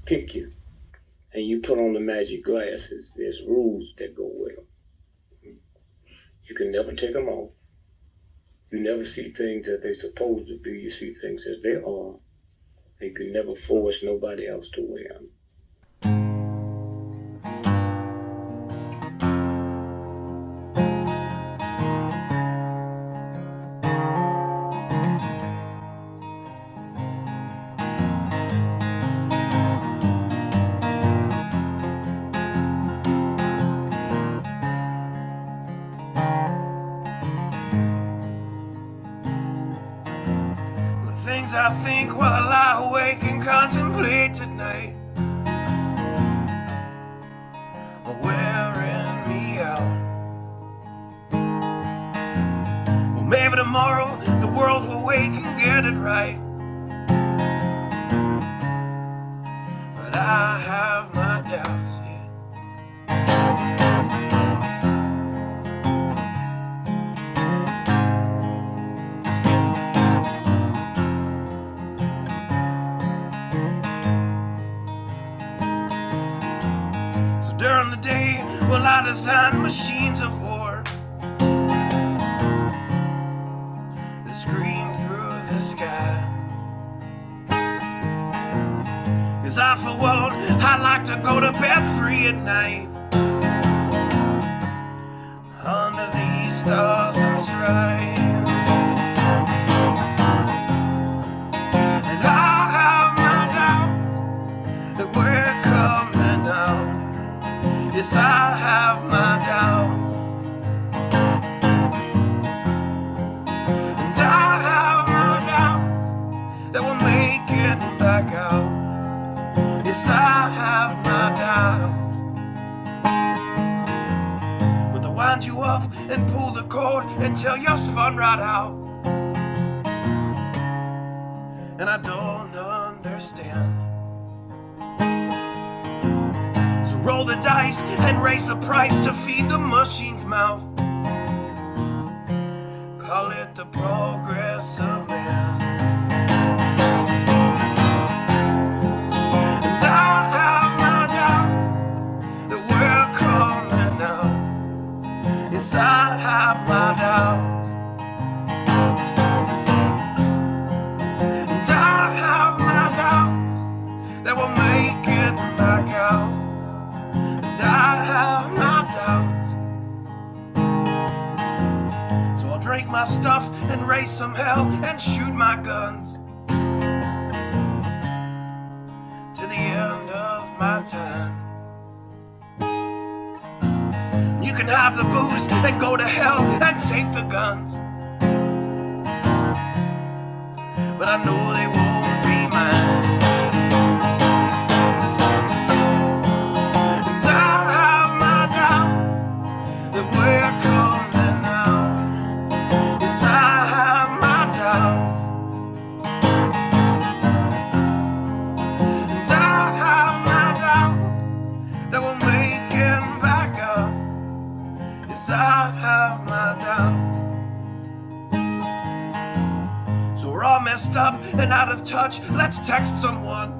pick you and you put on the magic glasses, there's rules that go with them. You can never take them off. You never see things as they're supposed to be. You see things as they are. And you can never force nobody else to wear them. I think while I lie awake and contemplate tonight are wearing me out. Well, maybe tomorrow the world will wake and get it right, but I have my doubts, yeah. During the day, well, I design machines of war that scream through the sky. 'Cause I, for one, I like to go to bed free at night under these stars and stripes. And I have my doubts that we're coming out. Yes, I have my doubts, and I have my doubts that we'll make it back out. Yes, I have my doubts, but they'll wind you up and pull the cord until you're spun right out. And I don't understand. Roll the dice and raise the price to feed the machine's mouth. Call it the progress of man. And I have my doubts that we're coming out. Yes, I have my doubts, and I have my doubts that we'll make it back out. I have my doubts, so I'll drink my stuff and raise some hell and shoot my guns to the end of my time. You can have the booze and go to hell and take the guns, but I know they won't be mine. We're coming out. Yes, I have my doubts, and I have my doubts that we'll make it back up. Yes, I have my doubts. So we're all messed up and out of touch. Let's text someone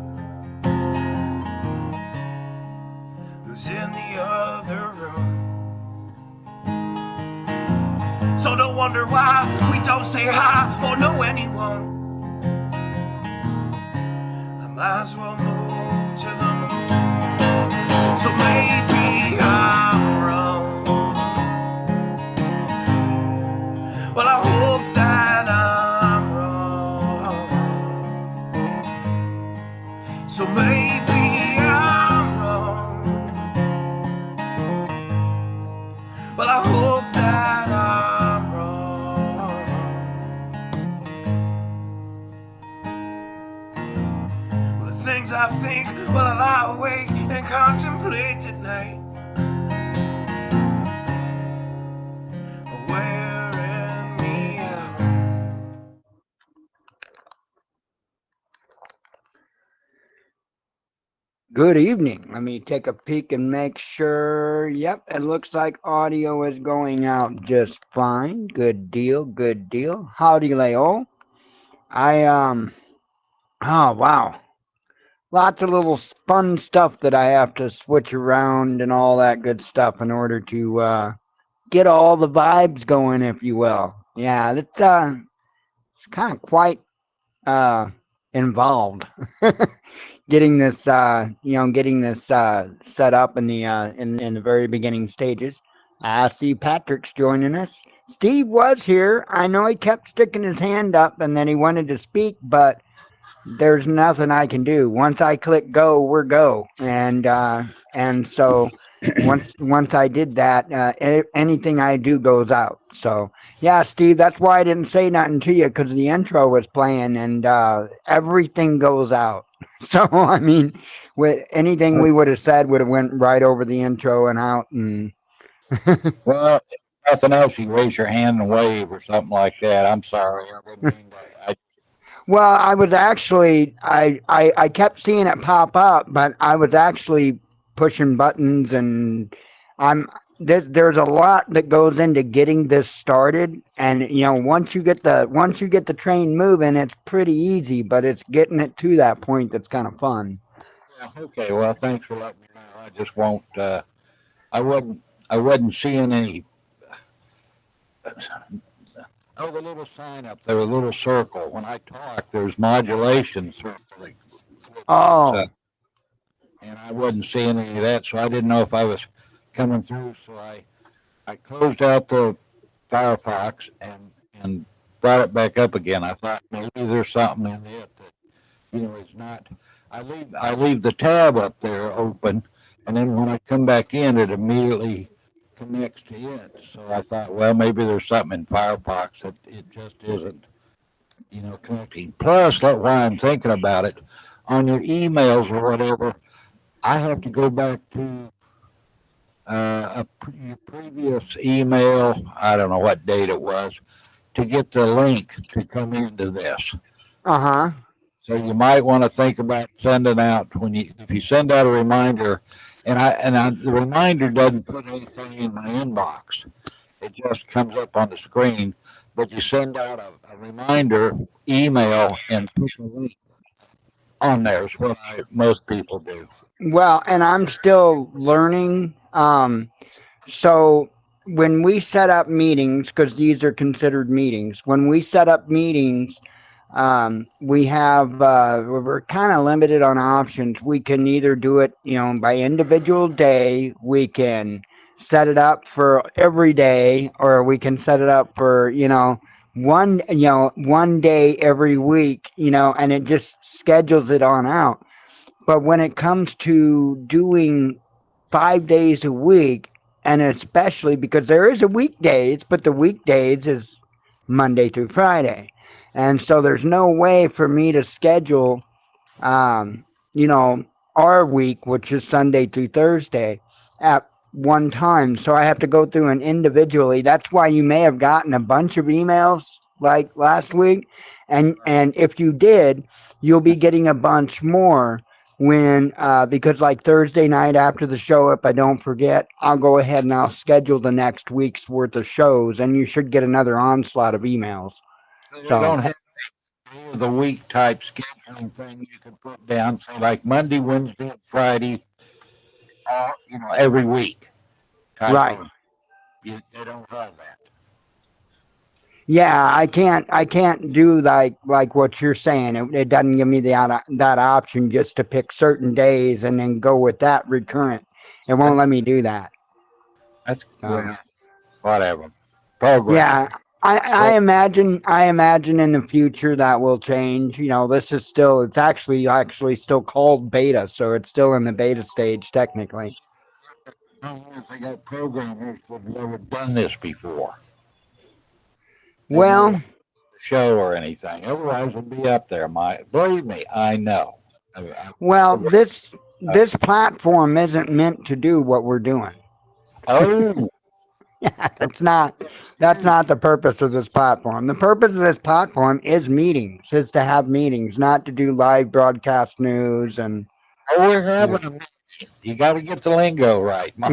who's in the other room. So don't wonder why we don't say hi or know anyone. I might as well move to the moon. So maybe I'm wrong. Well, I hope that I'm wrong. So maybe I'm wrong. Well, I hope that I'm wrong. Well, the things I think while I lie awake and contemplate at night are wearing me out. Good evening. Let me take a peek and make sure. Yep, it looks like audio is going out just fine. Good deal, good deal. Howdy, Leo. Oh wow. lots of little fun stuff that I have to switch around and all that good stuff in order to get all the vibes going, if you will. Yeah, it's kind of quite uh, involved. Getting this set up in the in the very beginning stages. I see Patrick's joining us. Steve was here. I know he kept sticking his hand up and then he wanted to speak, but there's nothing I can do. Once I click go, we're go, and so once I did that, anything I do goes out. So yeah, Steve, that's why I didn't say nothing to you because the intro was playing and everything goes out. So I mean, with anything we would have said would have went right over the intro and out. And Well, if nothing else, you raise your hand and wave or something like that. I'm sorry. I didn't mean that. well, I was actually I kept seeing it pop up, but I was actually pushing buttons and I'm there's a lot that goes into getting this started and once you get the train moving it's pretty easy, but it's getting it to that point that's kind of fun. Yeah, okay. Well, thanks for letting me know. I just won't. I wasn't. I wasn't seeing any. Oh, the little sign up there, a little circle. When I talk, there's modulation circle that pops Oh, up, and I wasn't seeing any of that, so I didn't know if I was coming through. So I closed out the Firefox and brought it back up again. I thought maybe there's something in it that is not. I leave the tab up there open, and then when I come back in, it immediately connects to it. So I thought, well, maybe there's something in Firefox that it just isn't, connecting. Plus, that's why I'm thinking about it. On your emails or whatever, I have to go back to your previous email. I don't know what date it was to get the link to come into this. uh-huh. So you might want to think about sending out if you send out a reminder, the reminder doesn't put anything in my inbox. It just comes up on the screen. But you send out a reminder email and put the link on there is what most people do. Well, and I'm still learning. So when we set up meetings, because these are considered meetings, when we set up meetings, we're kind of limited on options. We can either do it, by individual day. We can set it up for every day, or we can set it up for, one day every week, and it just schedules it on out. But when it comes to doing 5 days a week, and especially because there is a weekdays, but the weekdays is Monday through Friday. And so there's no way for me to schedule, um, you know, our week, which is Sunday through Thursday, at one time. So I have to go through and individually. That's why you may have gotten a bunch of emails like last week. And if you did, you'll be getting a bunch more when because like Thursday night after the show, if I don't forget, I'll go ahead and I'll schedule the next week's worth of shows, and you should get another onslaught of emails. They So don't have any of the week type scheduling thing you can put down, say like Monday, Wednesday, and Friday, every week type right. of. They don't have that. Yeah, I can't do like what you're saying. It doesn't give me that option just to pick certain days and then go with that recurrent. It won't That's let me do that. that's So well, whatever. Program. yeah, I imagine in the future that will change. This is still it's actually still called beta, so it's still in the beta stage technically. If they got programmers that have never done this before. They've never Well, show or anything. Otherwise, it'd be up there. Believe me, I know. well, I- this platform isn't meant to do what we're doing. oh, That's not the purpose of this platform. The purpose of this platform is to have meetings, not to do live broadcast news and we're yeah. having a meeting. You got to get the lingo right, Mike.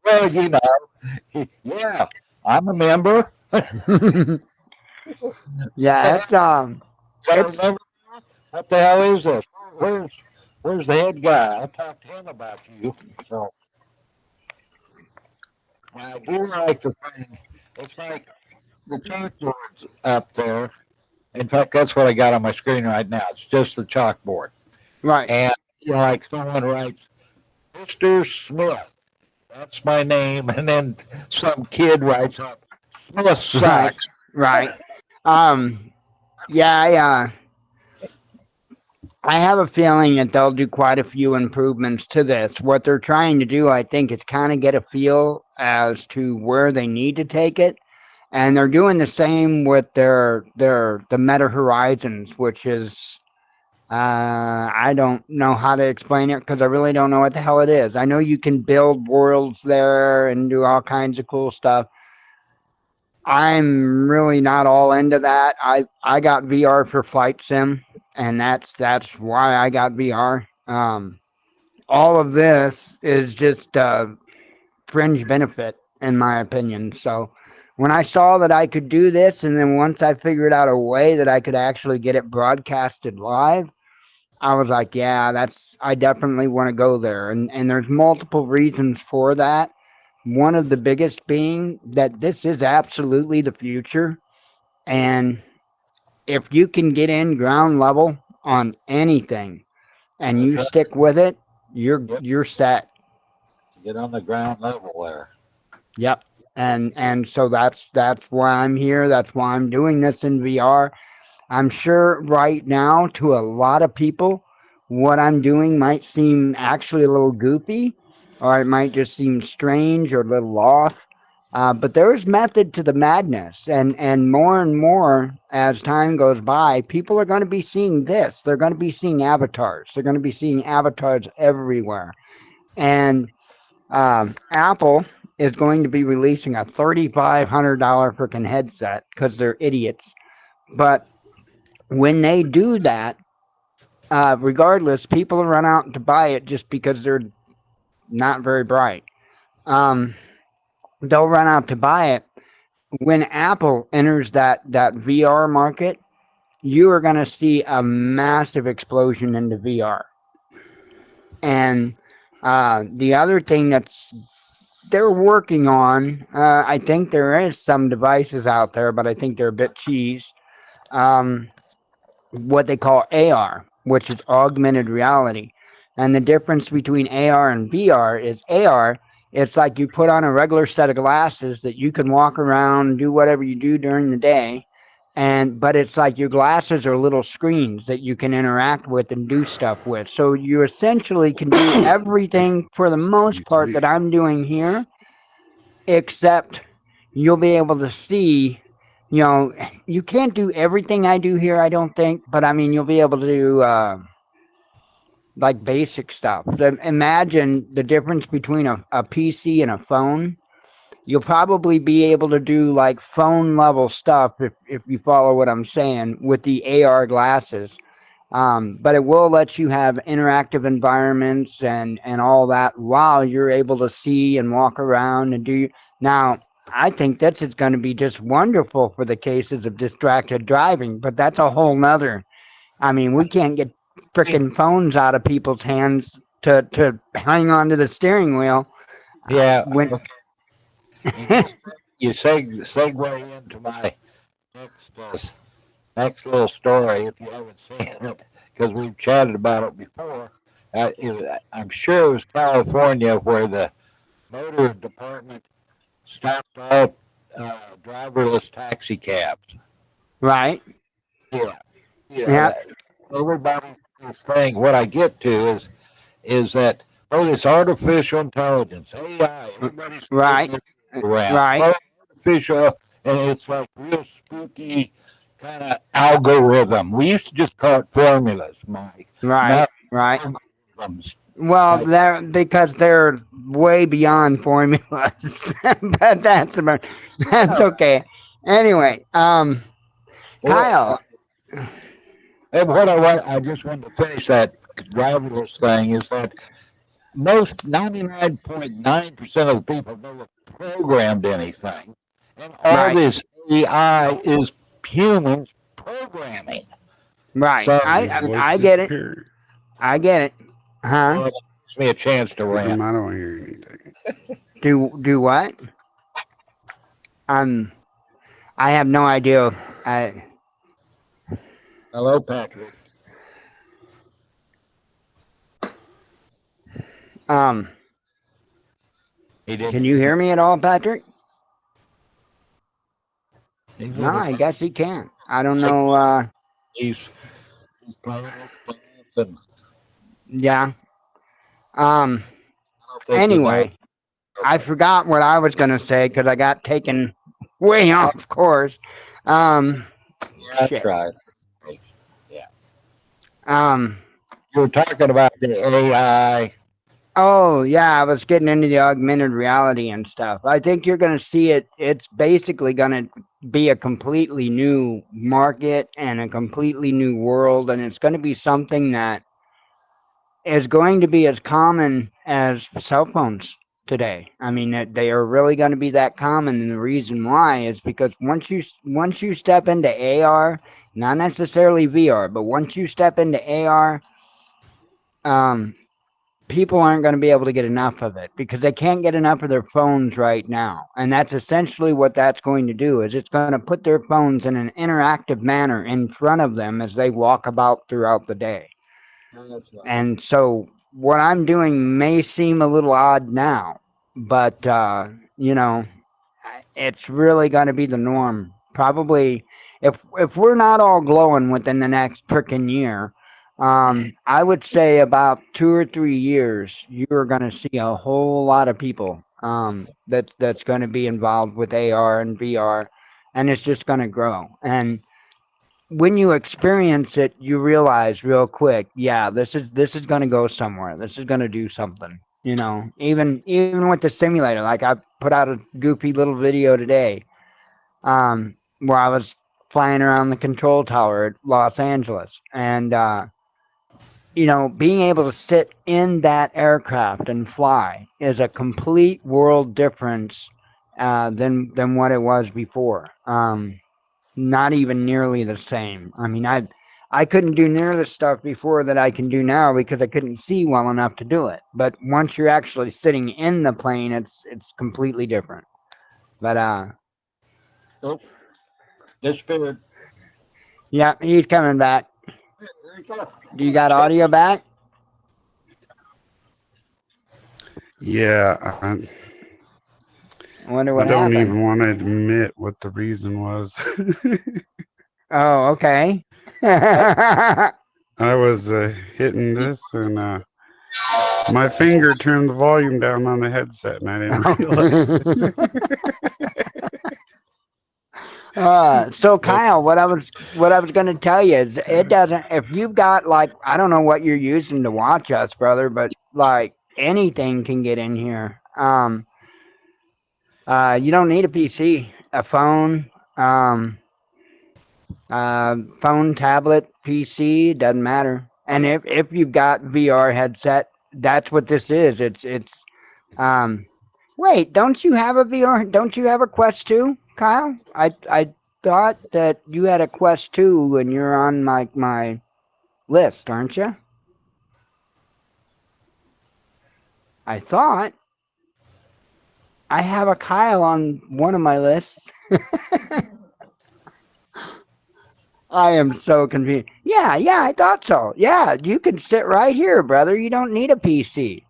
Well, yeah, I'm a member. Yeah, But it's I remember what the hell is this? Where's the head guy? I'll talk to him about you. So I do like the thing. It's like the chalkboard's up there. In fact, that's what I got on my screen right now. It's just the chalkboard. Right. And like someone writes, Mr. Smith. That's my name. And then some kid writes up, Smith sucks. Right. Yeah, I have a feeling that they'll do quite a few improvements to this. What they're trying to do, I think, is kind of get a feel as to where they need to take it. And they're doing the same with the Meta Horizons, which is I don't know how to explain it because I really don't know what the hell it is. I know you can build worlds there and do all kinds of cool stuff. I'm really not all into that. I got VR for Flight Sim, and that's why I got VR. All of this is just fringe benefit, in my opinion. So when I saw that I could do this, and then once I figured out a way that I could actually get it broadcasted live, I was like, yeah, I definitely want to go there. And there's multiple reasons for that. One of the biggest being that this is absolutely the future. And if you can get in ground level on anything and you stick with it, you're set. Get on the ground level there. Yep. And so that's why I'm here. That's why I'm doing this in VR. I'm sure right now to a lot of people, what I'm doing might seem actually a little goofy, or it might just seem strange or a little off. But there is method to the madness, and more as time goes by, people are going to be seeing this. They're going to be seeing avatars. They're going to be seeing avatars everywhere, and Apple is going to be releasing a $3,500 freaking headset because they're idiots. But when they do that, regardless, people will run out to buy it just because they're not very bright. They'll run out to buy it. When Apple enters that VR market, you are going to see a massive explosion into VR. And the other thing that's they're working on, I think there is some devices out there, but I think they're a bit cheese. What they call AR, which is augmented reality. And the difference between AR and VR is AR, it's like you put on a regular set of glasses that you can walk around and do whatever you do during the day. But it's like your glasses are little screens that you can interact with and do stuff with. So you essentially can do everything for the most part that I'm doing here, except you'll be able to see, you can't do everything I do here, I don't think, but I mean, you'll be able to do like basic stuff. So imagine the difference between a PC and a phone. You'll probably be able to do like phone level stuff if you follow what I'm saying with the AR glasses. But it will let you have interactive environments and all that while you're able to see and walk around and do. Now, I think this is going to be just wonderful for the cases of distracted driving, but that's a whole nother. I mean, we can't get freaking phones out of people's hands to hang on to the steering wheel. Yeah. When You segue into my next little story if you haven't seen it because we've chatted about it before. I'm sure it was California where the motor department stopped all driverless taxi cabs. right, Yeah, yeah, everybody is saying what I get to is that this artificial intelligence AI, everybody's right, around right, artificial, and it's like real spooky kind of algorithm. We used to just call it formulas, Mike. right, Now right. algorithms. Well, Like, they're because they're way beyond formulas, but that's okay. Anyway, well, Kyle, and I just wanted to finish that driverless thing is that most 99.9% of the people never programmed anything. And all right, this AI is humans programming. Right. So His voice I get it. disappeared. I get it. Huh? well, it gives me a chance to Told him rant. I don't hear anything. Do what? Um, I have no idea. I Hello, Patrick. um. He didn't. Can you hear me at all, Patrick? He's No, with his I guess he can't. I don't mic. know. He's playing with stuff, and Yeah. I don't think he knows. Anyway, I forgot what I was gonna say because I got taken way off course. Um. Yeah, that's Shit. right. Yeah. Um. You were talking about the AI. Oh yeah, I was getting into the augmented reality and stuff. I think you're going to see it. It's basically going to be a completely new market and a completely new world, and it's going to be something that is going to be as common as cell phones today. I mean, they are really going to be that common, and the reason why is because once you step into AR, not necessarily VR, but once you step into AR, um, people aren't going to be able to get enough of it because they can't get enough of their phones right now, and that's essentially what that's going to do. Is it's going to put their phones in an interactive manner in front of them as they walk about throughout the day. That's right. And so what I'm doing may seem a little odd now, but you know, it's really going to be the norm. Probably, if we're not all glowing within the next frickin' year, I would say about 2 or 3 years, you're going to see a whole lot of people that's going to be involved with AR and VR, and it's just going to grow. And when you experience it, you realize real quick, yeah, this is going to go somewhere. This is going to do something. You know, even with the simulator, like I put out a goofy little video today, where I was flying around the control tower at Los Angeles, and you know, being able to sit in that aircraft and fly is a complete world difference than what it was before. Not even nearly the same. I mean, I couldn't do near the stuff before that I can do now because I couldn't see well enough to do it. But once you're actually sitting in the plane, it's completely different. But Oh, disappeared. yeah, he's coming back. There you go. Do you got audio back? Yeah, I wonder I what don't happened. even want to admit what the reason was. Oh, okay. I was hitting this and my finger turned the volume down on the headset and I didn't realize So it. Kyle, what I was going to tell you is it doesn't. If you've got like I don't know what you're using to watch us, brother, but like anything can get in here. You don't need a PC, a phone, phone, tablet, PC, doesn't matter. And if you've got VR headset, that's what this is. It's um. Wait, don't you have a VR? Don't you have a Quest 2, Kyle? I thought that you had a Quest 2 and you're on my list, aren't you? I thought I have a Kyle on one of my lists. I am so confused. Yeah, I thought so. Yeah, you can sit right here, brother. You don't need a PC.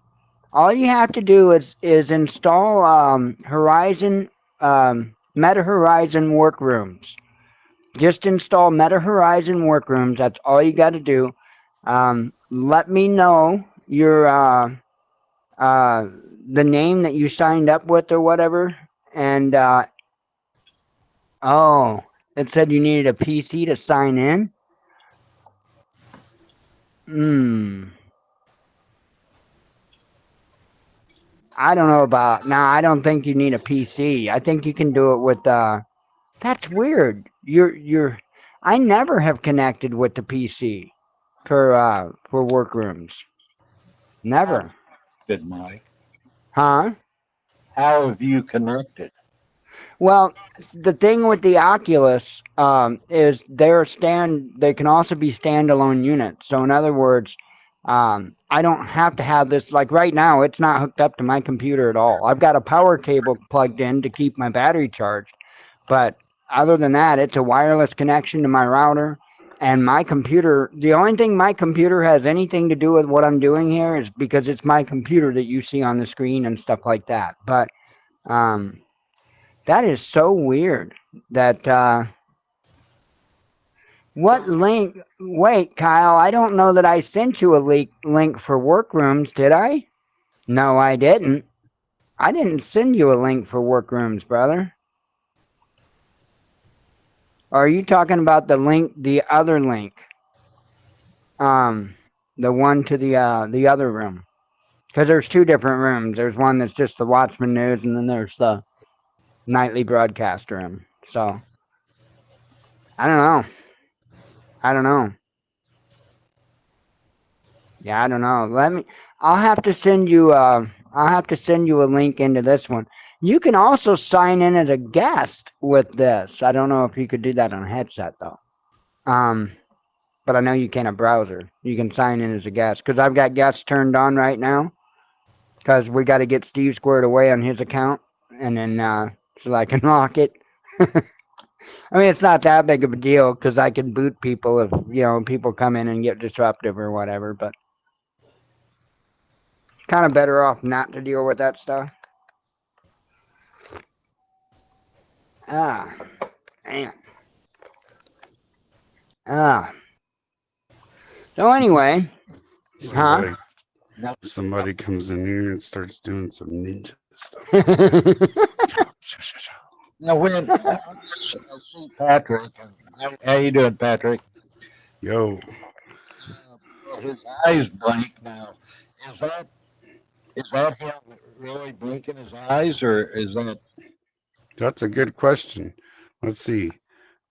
All you have to do is install Horizon Meta Horizon Workrooms. Just install Meta Horizon Workrooms. That's all you got to do. Let me know your uh, the name that you signed up with or whatever. And oh, it said you needed a PC to sign in. Hmm. I don't know about. Nah, I don't think you need a PC. I think you can do it with. That's weird. You're. I never have connected with the PC for workrooms. How Never. good, Mike? Huh? How have you connected? Well, the thing with the Oculus is they can also be standalone units. So in other words, I don't have to have this like right now. It's not hooked up to my computer at all. I've got a power cable plugged in to keep my battery charged, but other than that, it's a wireless connection to my router. And my computer, the only thing my computer has anything to do with what I'm doing here is because it's my computer that you see on the screen and stuff like that. But um, that is so weird that what link? Wait, Kyle, I don't know that I sent you a link for workrooms, did I? No, I didn't. I didn't send you a link for workrooms, brother. Or are you talking about the other link? Um, the one to the other room. Because there's two different rooms. There's one that's just the Watchman news, and then there's the nightly broadcast room. So I don't know. I don't know. Yeah, I don't know. I'll have to send you. I'll have to send you a link into this one. You can also sign in as a guest with this. I don't know if you could do that on a headset though. Um, but I know you can a browser. You can sign in as a guest because I've got guests turned on right now because we got to get Steve squared away on his account, and then so I can lock it. I mean, it's not that big of a deal because I can boot people if people come in and get disruptive or whatever. But kind of better off not to deal with that stuff. Ah, man. Ah. So anyway, huh? Somebody somebody comes in here and starts doing some ninja stuff. Now, when I see Patrick, and how you doing, Patrick? Yo, His eyes blink now. Is that is that him really blinking his eyes, or is that? that's a good question. Let's see.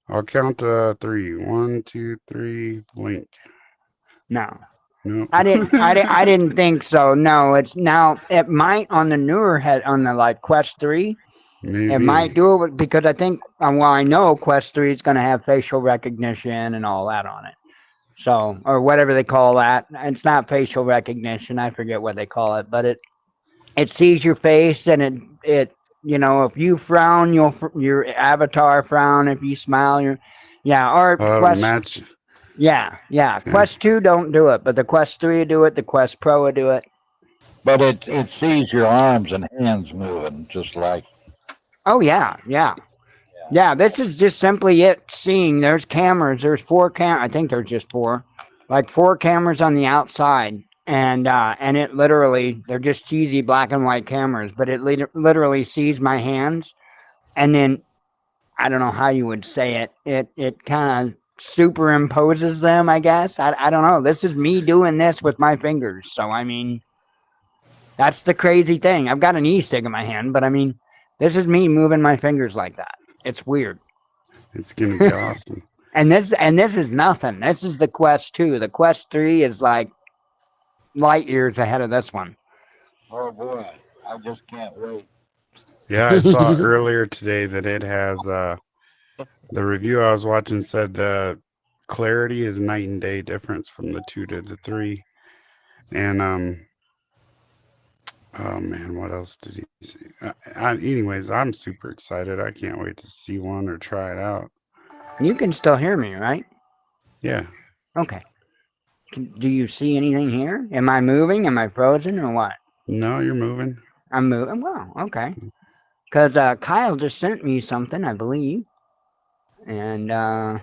I'll count three. One, two, three. Blink. No, No. I didn't think so. No, it's now. It might on the newer head on the like Quest 3. It Maybe. might do it because I think well I know Quest 3 is going to have facial recognition and all that on it. So or whatever they call that. It's not facial recognition. I forget what they call it, but it sees your face and it if you frown your avatar frown, if you smile your yeah. Or Quest Match. yeah Okay. Quest 2 don't do it, but the Quest 3 will do it, the Quest Pro will do it. But it sees your arms and hands moving, just like Oh yeah, this is just simply it seeing. There's cameras, there's I think there's just four, like four cameras on the outside, and it literally, they're just cheesy black and white cameras, but it literally sees my hands, and then I don't know how you would say it. It kind of superimposes them, I guess. I don't know. This is me doing this with my fingers. So I mean, that's the crazy thing. I've got an e-cig in my hand, but I mean, this is me moving my fingers like that. It's weird. It's gonna be awesome. And this is nothing. This is the Quest 2. The Quest 3 is like light years ahead of this one. oh boy, I just can't wait. Yeah, I saw earlier today that it has the review I was watching said the clarity is night and day difference from the 2 to the 3. And oh man, what else did he say? Anyways, I'm super excited. I can't wait to see one or try it out. You can still hear me, right? Yeah. Okay. Do you see anything here? Am I moving? Am I frozen or what? No, you're moving. I'm moving. Well, okay. Because Kyle just sent me something, I believe, and uh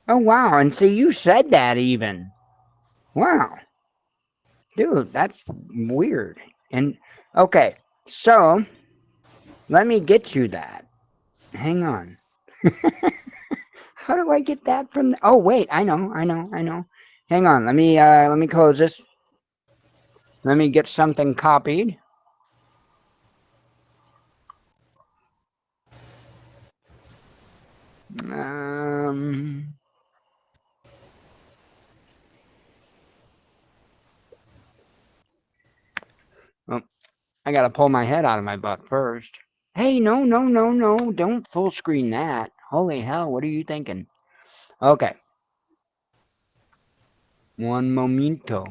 oh wow, and see, you said that even. Wow, dude, that's weird. And okay, so let me get you that. Hang on. How do I get that from? Oh wait, I know. Hang on, let me close this. Let me get something copied. Um, Oh, I gotta pull my head out of my butt first. Hey, no, no, no, no. Don't full screen that. Holy hell, what are you thinking? Okay. One momento.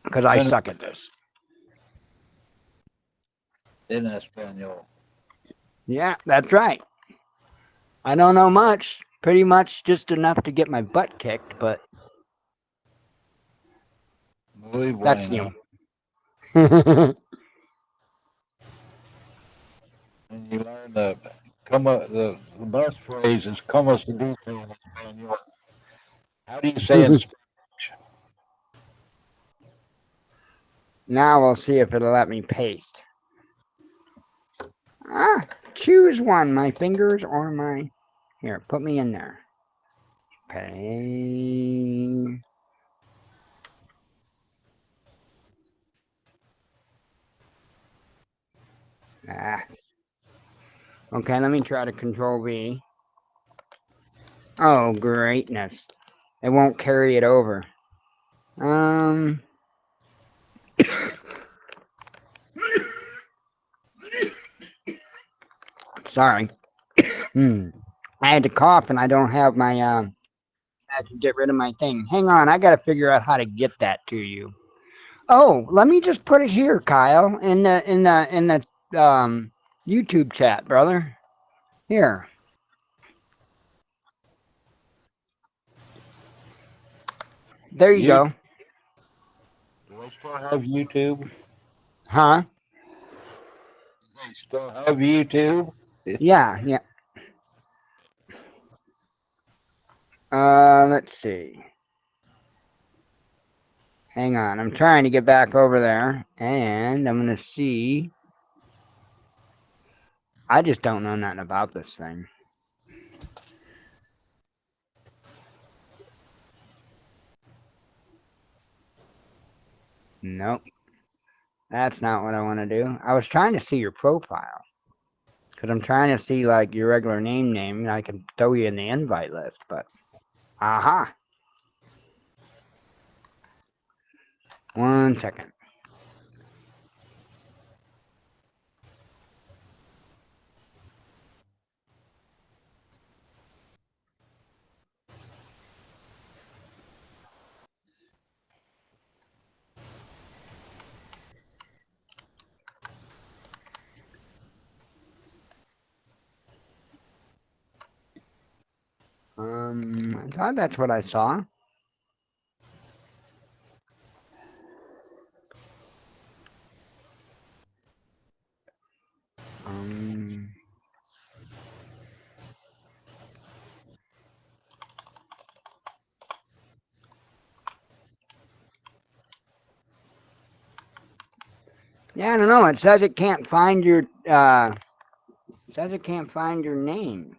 Because I suck at this. In Espanol. Yeah, that's right. I don't know much. Pretty much just enough to get my butt kicked, but Muy that's bueno. new. And you learn the best phrase is como se dice in Espanol. How do you say in Spanish? Now we'll see if it'll let me paste. Ah, choose one, my fingers or my... Here, put me in there. Paste. Ah. Okay, let me try to control V. Oh, greatness. It won't carry it over. Sorry. I had to cough and I don't have my, I had to get rid of my thing. Hang on, I gotta figure out how to get that to you. Oh, let me just put it here, Kyle, in the YouTube chat, brother. Here. There you You go. do they still have YouTube? Huh? They still have YouTube? Yeah, yeah. Let's see. Hang on. I'm trying to get back over there, and I'm gonna see. I just don't know nothing about this thing. Nope. That's not what I want to do. I was trying to see your profile. Because I'm trying to see, like, your regular name, and I can throw you in the invite list, but... Aha! 1 second. I thought that's what I saw. Um... Yeah, I don't know. It says it can't find your, it says it can't find your name.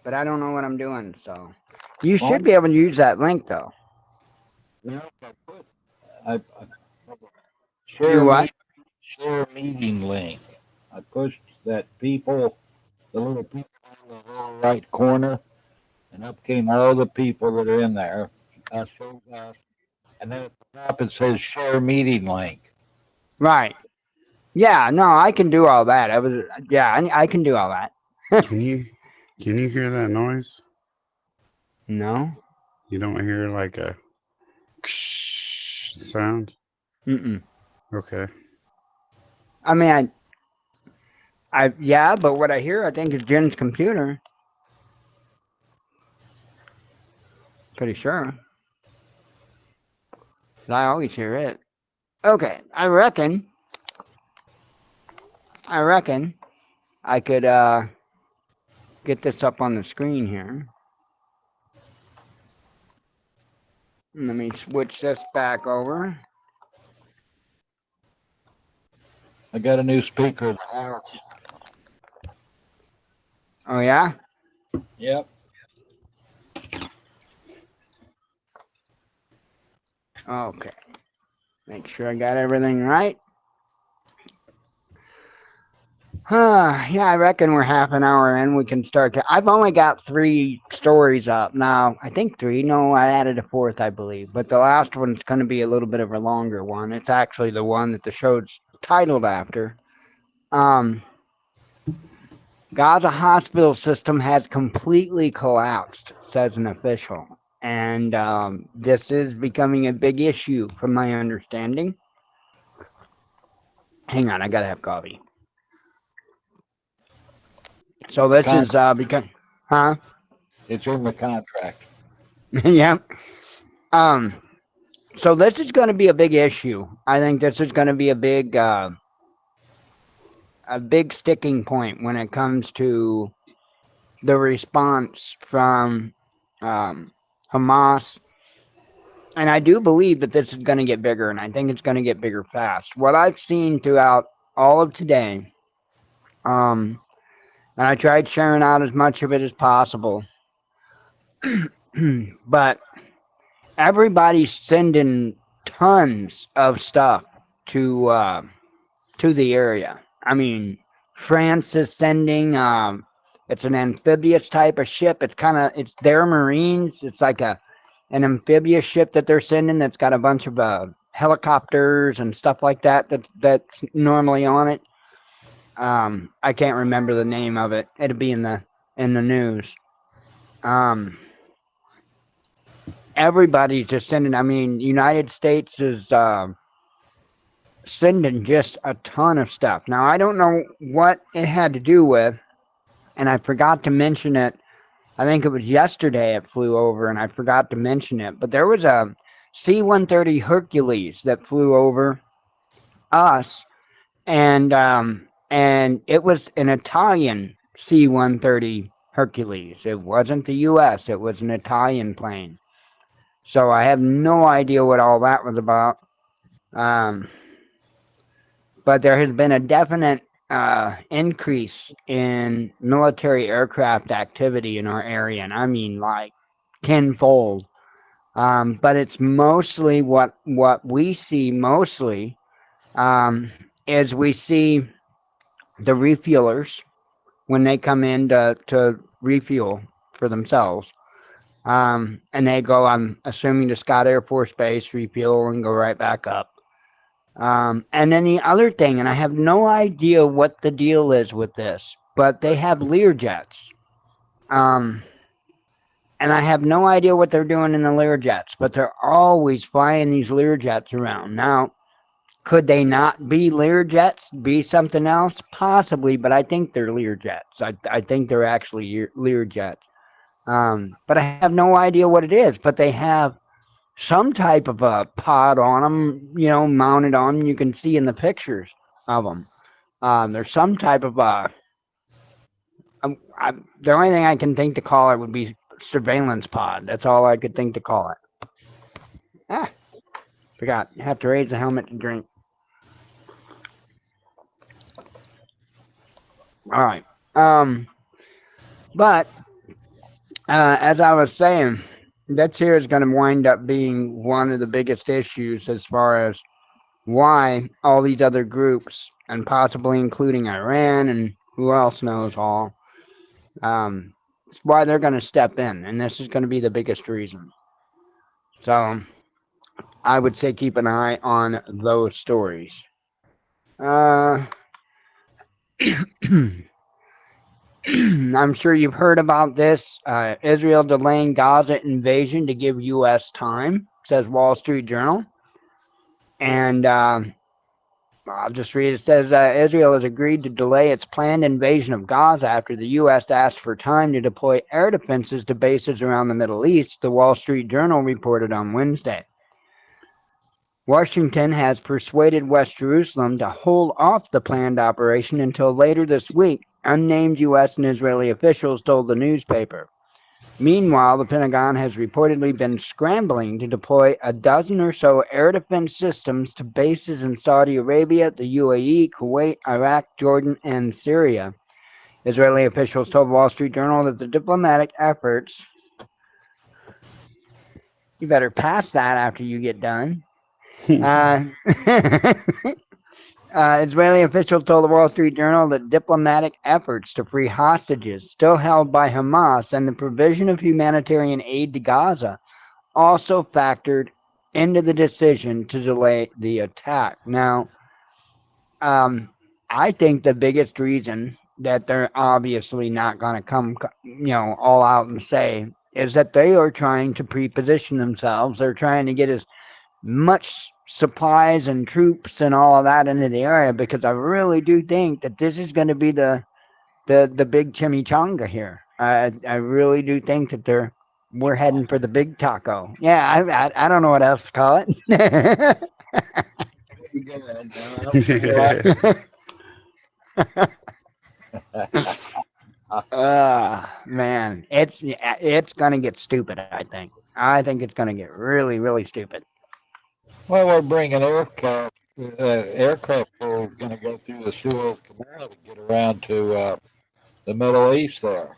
But I don't know what I'm doing, so... You should Well, be able to use that link, though. no, I You share what? share meeting link. I pushed that people, the little people in the lower right corner, and up came all the people that are in there. So, and then at the top it says share meeting link. Right. Yeah, no, I can do all that. I can do all that. Can you hear that noise? No? You don't hear like a sound? Mm-mm. Okay. I mean, yeah, but what I hear, I think, is Jen's computer. Pretty sure. But I always hear it. Okay, I reckon I could get this up on the screen here. Let me switch this back over. I got a new speaker in the house. Oh yeah? Yep. Okay. Make sure I got everything right. Yeah, I reckon we're half an hour in. We can start. I've only got 3 stories up now. I think 3. No, I added a fourth, I believe. But the last one's going to be a little bit of a longer one. It's actually the one that the show's titled after. Um, Gaza hospital system has completely collapsed, says an official. And this is becoming a big issue, from my understanding. Hang on, I got to have coffee. So this is because, huh? It's in the contract. Yeah. Um, So this is going to be a big issue. I think this is going to be a big sticking point when it comes to the response from Hamas. And I do believe that this is going to get bigger, and I think it's going to get bigger fast. What I've seen throughout all of today, and I tried sharing out as much of it as possible, but everybody's sending tons of stuff to the area. I mean, France is sending. It's an amphibious type of ship. It's their Marines. It's like an amphibious ship that they're sending that's got a bunch of helicopters and stuff like that. That's normally on it. I can't remember the name of it. It'll be in the news. Um, Everybody's just sending. I mean, United States is sending just a ton of stuff. Now, I don't know what it had to do with, and I forgot to mention it. I think it was yesterday it flew over, and I forgot to mention it. But there was a C-130 Hercules that flew over us, and it was an Italian C-130 Hercules. It wasn't the U.S. It was an Italian plane. So I have no idea what all that was about. But there has been a definite increase in military aircraft activity in our area, and I mean like tenfold. But it's mostly what we see mostly is we see the refuelers when they come in to refuel for themselves. And they go, I'm assuming, to Scott Air Force Base, refuel, and go right back up. And then the other thing, and I have no idea what the deal is with this, but they have Learjets. And I have no idea what they're doing in the Learjets, but they're always flying these Learjets around. Now, could they not be Learjets, be something else? Possibly, but I think they're Learjets. I think they're actually Learjets. But I have no idea what it is, but they have some type of a pod on them, mounted on them. You can see in the pictures of them. There's some type of the only thing I can think to call it would be surveillance pod. That's all I could think to call it. Forgot. You have to raise the helmet to drink. All right. But as I was saying, that here is going to wind up being one of the biggest issues as far as why all these other groups, and possibly including Iran and who else knows all, it's why they're going to step in, and this is going to be the biggest reason. So I would say keep an eye on those stories. I'm sure you've heard about this. Israel delaying Gaza invasion to give U.S. time, says Wall Street Journal. And I'll just read it. It says Israel has agreed to delay its planned invasion of Gaza after the U.S. asked for time to deploy air defenses to bases around the Middle East, the Wall Street Journal reported on Wednesday. Washington has persuaded West Jerusalem to hold off the planned operation until later this week, unnamed U.S. and Israeli officials told the newspaper. Meanwhile, the Pentagon has reportedly been scrambling to deploy a dozen or so air defense systems to bases in Saudi Arabia, the UAE, Kuwait, Iraq, Jordan, and Syria. Israeli officials told Wall Street Journal that the diplomatic efforts... You better pass that after you get done. Israeli officials told the Wall Street Journal that diplomatic efforts to free hostages still held by Hamas and the provision of humanitarian aid to Gaza also factored into the decision to delay the attack. Now, um, I think the biggest reason that they're obviously not going to come, all out and say is that they are trying to pre-position themselves. They're trying to get as much supplies and troops and all of that into the area because I really do think that this is going to be the big chimichanga here. I really do think that we're heading for the big taco. Yeah, I don't know what else to call it. Pretty good. Man, it's gonna get stupid. I think it's gonna get really really stupid. Well, we're bringing aircraft. Aircraft is going to go through the Suez Canal to get around to the Middle East there.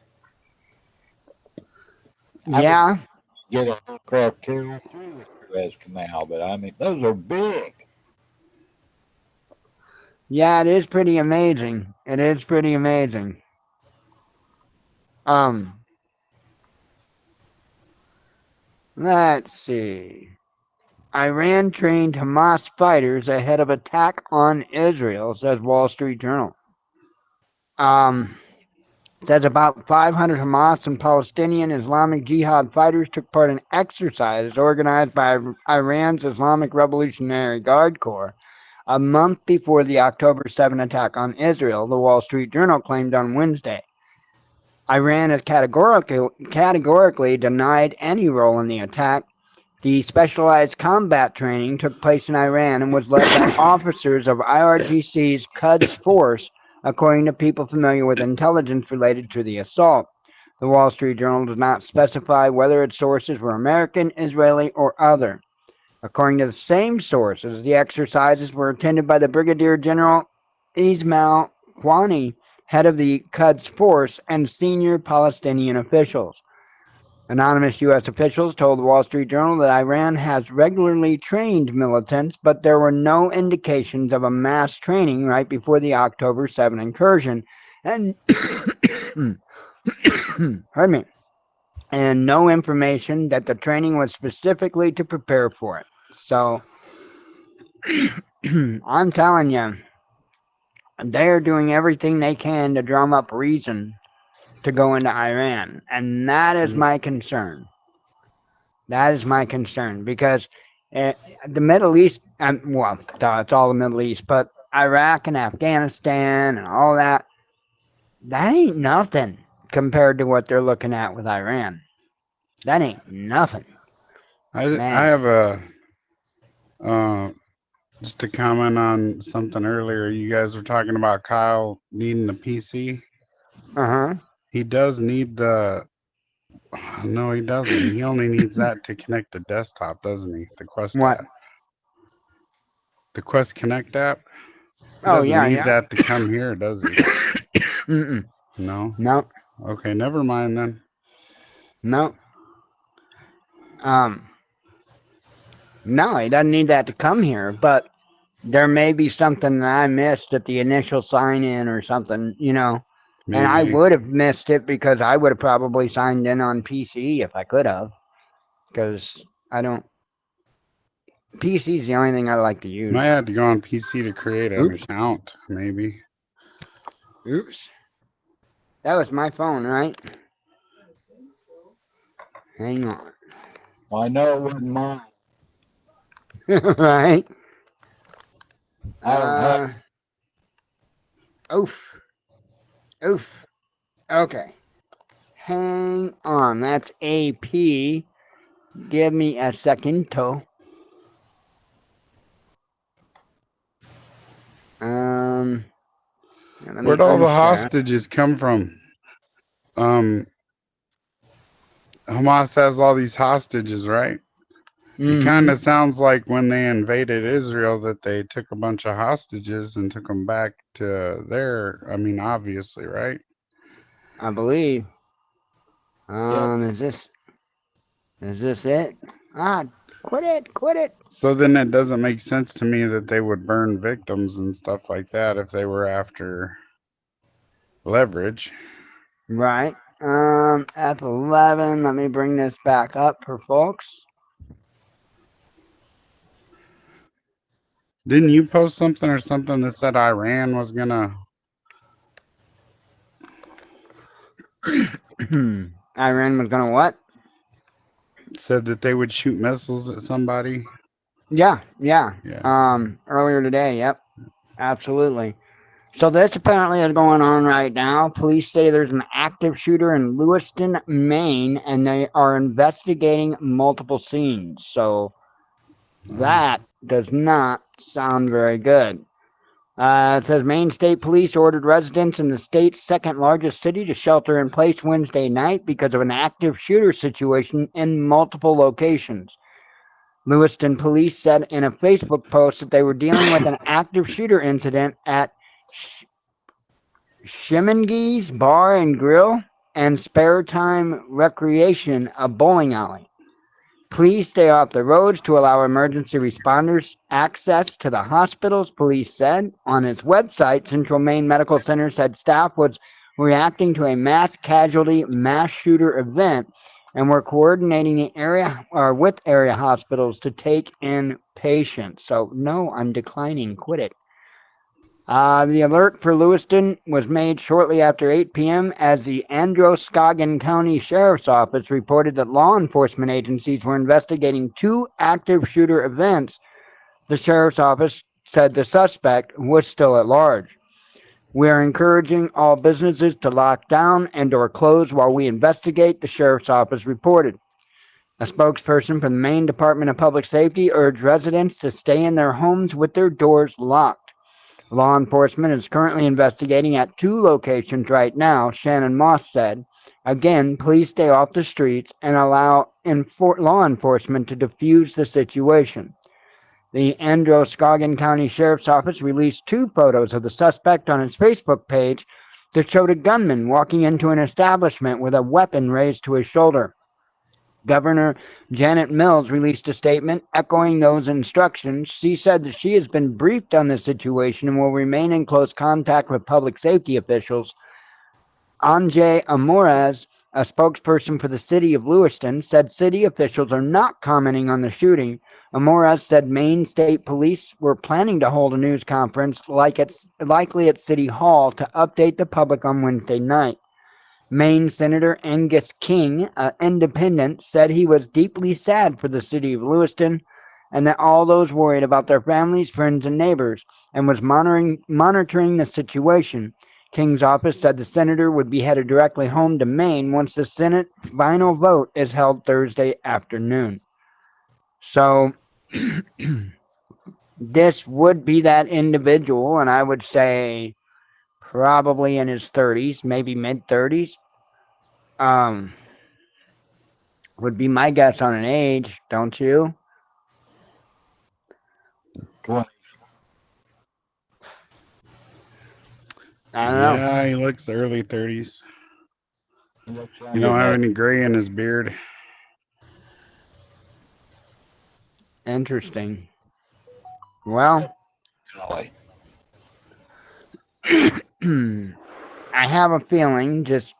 I would Yeah, get an aircraft carrier through the Suez Canal, but I mean, those are big. yeah, it is pretty amazing. It is pretty amazing. Um, let's see. Iran trained Hamas fighters ahead of attack on Israel, says Wall Street Journal. Um, says about 500 Hamas and Palestinian Islamic Jihad fighters took part in exercises organized by Iran's Islamic Revolutionary Guard Corps a month before the October 7 attack on Israel, the Wall Street Journal claimed on Wednesday. Iran has categorically denied any role in the attack. The specialized combat training took place in Iran and was led by officers of IRGC's Quds Force, according to people familiar with intelligence related to the assault. The Wall Street Journal does not specify whether its sources were American, Israeli, or other. According to the same sources, the exercises were attended by the Brigadier General Ismail Qani, head of the Quds Force, and senior Palestinian officials. Anonymous U.S. officials told the Wall Street Journal that Iran has regularly trained militants, but there were no indications of a mass training right before the October 7 incursion, and pardon me, and no information that the training was specifically to prepare for it. So I'm telling you, they're doing everything they can to drum up reason to go into Iran, and that is my concern. That is my concern because uh, the Middle East, well, it's all the Middle East, but Iraq and Afghanistan and all that, that ain't nothing compared to what they're looking at with Iran. That ain't nothing, I man. have a just to comment on something earlier. You guys were talking about Kyle needing the PC. Uh-huh. He does need the. No, he doesn't. He only needs that to connect the desktop, doesn't he? The Quest What? app. The Quest Connect app. He Oh, doesn't yeah, need yeah. that to come here, does he? Mm-mm. No. No, Okay, never mind then. no. Um, no, he doesn't need that to come here, but there may be something that I missed at the initial sign in or something, and I Maybe. would have missed it because I would have probably signed in on PC if I could have, because I don't. PC is the only thing I like to use. Might have to go on PC to create an Oops. account, maybe. Oops. That was my phone, right? Hang on. Well, I know it wasn't mine. Right? I don't have. Oof. Oof. Okay. Hang on. That's AP. Give me a second, to. Let me Where'd all the unshare. hostages come from? Um, Hamas has all these hostages, right? It kind Mm-hmm. of sounds like when they invaded Israel that they took a bunch of hostages and took them back to there. I mean, obviously, right? I believe. Yep. Is this it? Ah, Quit it, quit it. So then it doesn't make sense to me that they would burn victims and stuff like that if they were after leverage. Right. F11. Let me bring this back up for folks. Didn't you post something or something that said Iran was gonna? Iran was gonna what? Said that they would shoot missiles at somebody. Yeah, yeah. Yeah. Earlier today. Yep. Absolutely. So this apparently is going on right now. Police say there's an active shooter in Lewiston, Maine, and they are investigating multiple scenes. So that does not sound very good. It says Maine State Police ordered residents in the state's second largest city to shelter in place Wednesday night because of an active shooter situation in multiple locations. Lewiston police said in a Facebook post that they were dealing with an active shooter incident at Shiminge's Bar and Grill and Spare Time Recreation, a bowling alley. Please stay off the roads to allow emergency responders access to the hospitals, police said. On its website, Central Maine Medical Center said staff was reacting to a mass casualty mass shooter event and were coordinating the area or with area hospitals to take in patients. So no, I'm declining. Quit it. The alert for Lewiston was made shortly after 8 p.m. as the Androscoggin County Sheriff's Office reported that law enforcement agencies were investigating two active shooter events. The Sheriff's Office said the suspect was still at large. We are encouraging all businesses to lock down and or close while we investigate, the Sheriff's Office reported. A spokesperson from the Maine Department of Public Safety urged residents to stay in their homes with their doors locked. Law enforcement is currently investigating at two locations right now, Shannon Moss said. Again, please stay off the streets and allow law enforcement to defuse the situation. The Androscoggin County Sheriff's Office released two photos of the suspect on its Facebook page that showed a gunman walking into an establishment with a weapon raised to his shoulder. Governor Janet Mills released a statement echoing those instructions. She said that she has been briefed on the situation and will remain in close contact with public safety officials. Anjay Amores, a spokesperson for the city of Lewiston, said city officials are not commenting on the shooting. Amores said Maine State Police were planning to hold a news conference likely at City Hall to update the public on Wednesday night. Maine Senator Angus King, an independent, said he was deeply sad for the city of Lewiston and that all those worried about their families, friends, and neighbors, and was monitoring the situation. King's office said the senator would be headed directly home to Maine once the Senate final vote is held Thursday afternoon. So this would be that individual, and I would say probably in his 30s, maybe mid 30s. Would be my guess on an age, don't you? 20. I don't know. Yeah, he looks early 30s. He looks You younger don't have than any gray in his beard. Interesting. Well, that. I have a feeling, just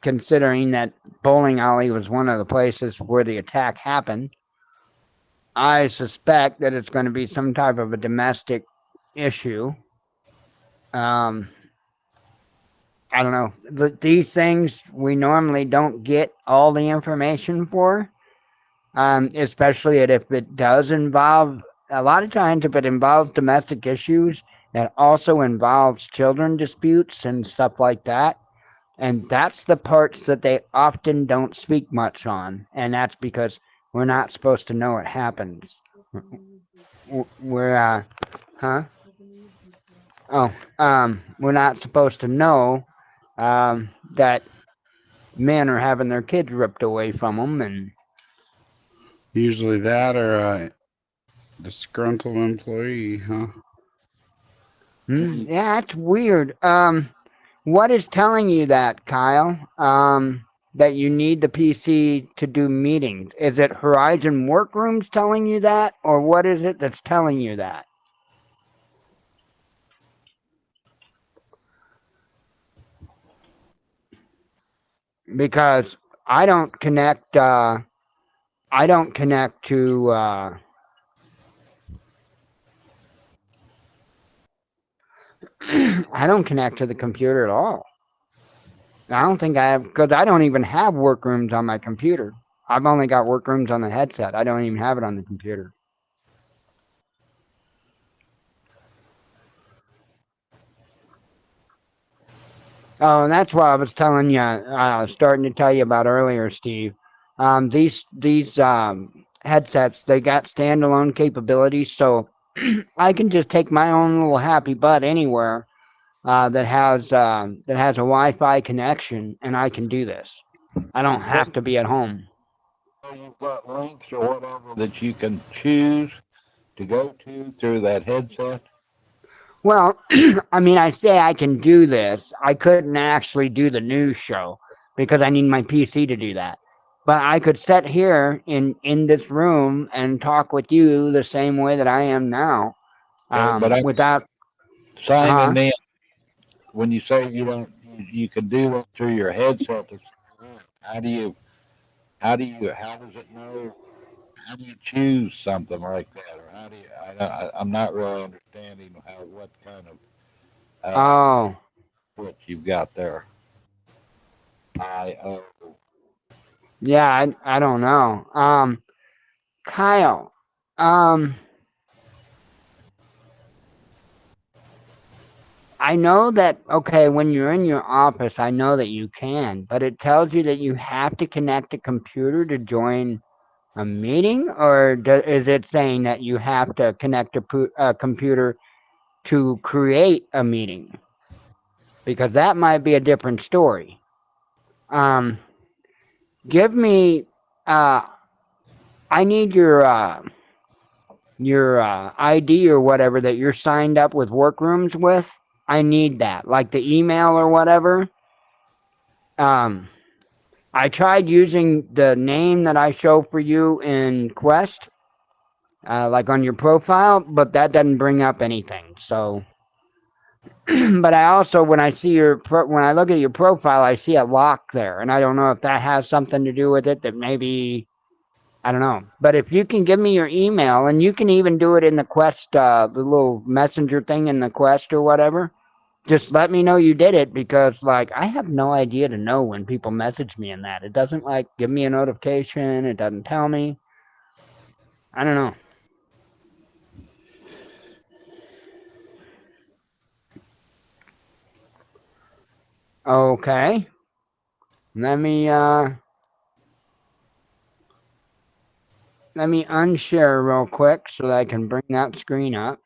considering that bowling alley was one of the places where the attack happened, I suspect that it's going to be some type of a domestic issue. I don't know. These things we normally don't get all the information for, especially if it does involve, a lot of times if it involves domestic issues, that also involves children disputes and stuff like that. And that's the parts that they often don't speak much on. And that's because we're not supposed to know it happens. We're, huh? Oh, we're not supposed to know that men are having their kids ripped away from them. And Usually that or a disgruntled employee, huh? yeah, that's weird. What is telling you that, Kyle? that you need the PC to do meetings? Is it Horizon Workrooms telling you that, or what is it that's telling you that? Because I don't connect. I don't connect to. I don't connect to the computer at all. I don't think I have, because I don't even have Workrooms on my computer. I've only got Workrooms on the headset. I don't even have it on the computer. Oh, and that's what I was telling you, starting to tell you about earlier, Steve. These headsets, they got standalone capabilities, so I can just take my own little happy butt anywhere that has a Wi-Fi connection, and I can do this. I don't have to be at home. So you've got links or whatever that you can choose to go to through that headset. Well, I mean, I say I can do this. I couldn't actually do the news show because I need my PC to do that. But I could sit here in this room and talk with you the same way that I am now, Okay, but I without. signing Huh? in. When you say you don't, you can do that through your headset. How do you? How does it know? How do you choose something like that, or how do you? I'm not really understanding how what kind of Oh, what you've got there. I yeah. I don't know. Kyle. Um, I know that, okay, when you're in your office, I know that you can, but it tells you that you have to connect a computer to join a meeting, or is it saying that you have to connect a computer to create a meeting? Because that might be a different story. Um, give me, uh, I need your ID or whatever that you're signed up with Workrooms with. I need that, like the email or whatever. Um, I tried using the name that I show for you in Quest, like on your profile, but that doesn't bring up anything. So, but I also, when when I look at your profile, I see a lock there, and I don't know if that has something to do with it. That maybe I don't know. But if you can give me your email, and you can even do it in the Quest, the little messenger thing in the Quest or whatever. Just let me know you did it, because like I have no idea to know when people message me in that. It doesn't like give me a notification. It doesn't tell me. I don't know. Okay. Let me uh let me unshare real quick so that I can bring that screen up.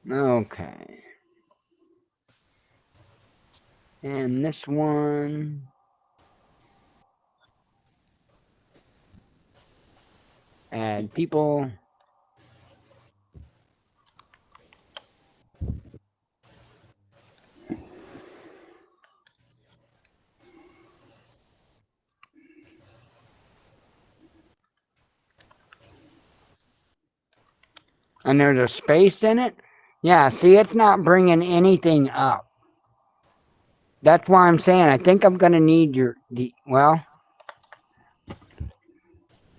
Okay. And this one, add people. And there's a space in it. Yeah, see, it's not bringing anything up. That's why I'm saying I think I'm going to need well,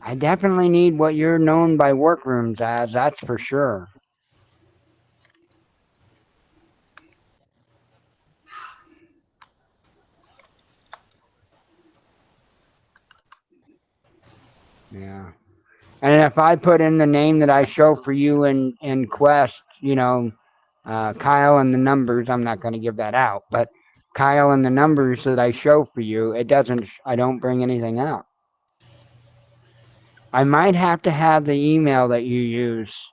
I definitely need what you're known by Workrooms as, that's for sure. Yeah. And if I put in the name that I show for you in Quest, Kyle and the numbers, I'm not going to give that out, but Kyle and the numbers that I show for you, I don't bring anything out. I might have to have the email that you use,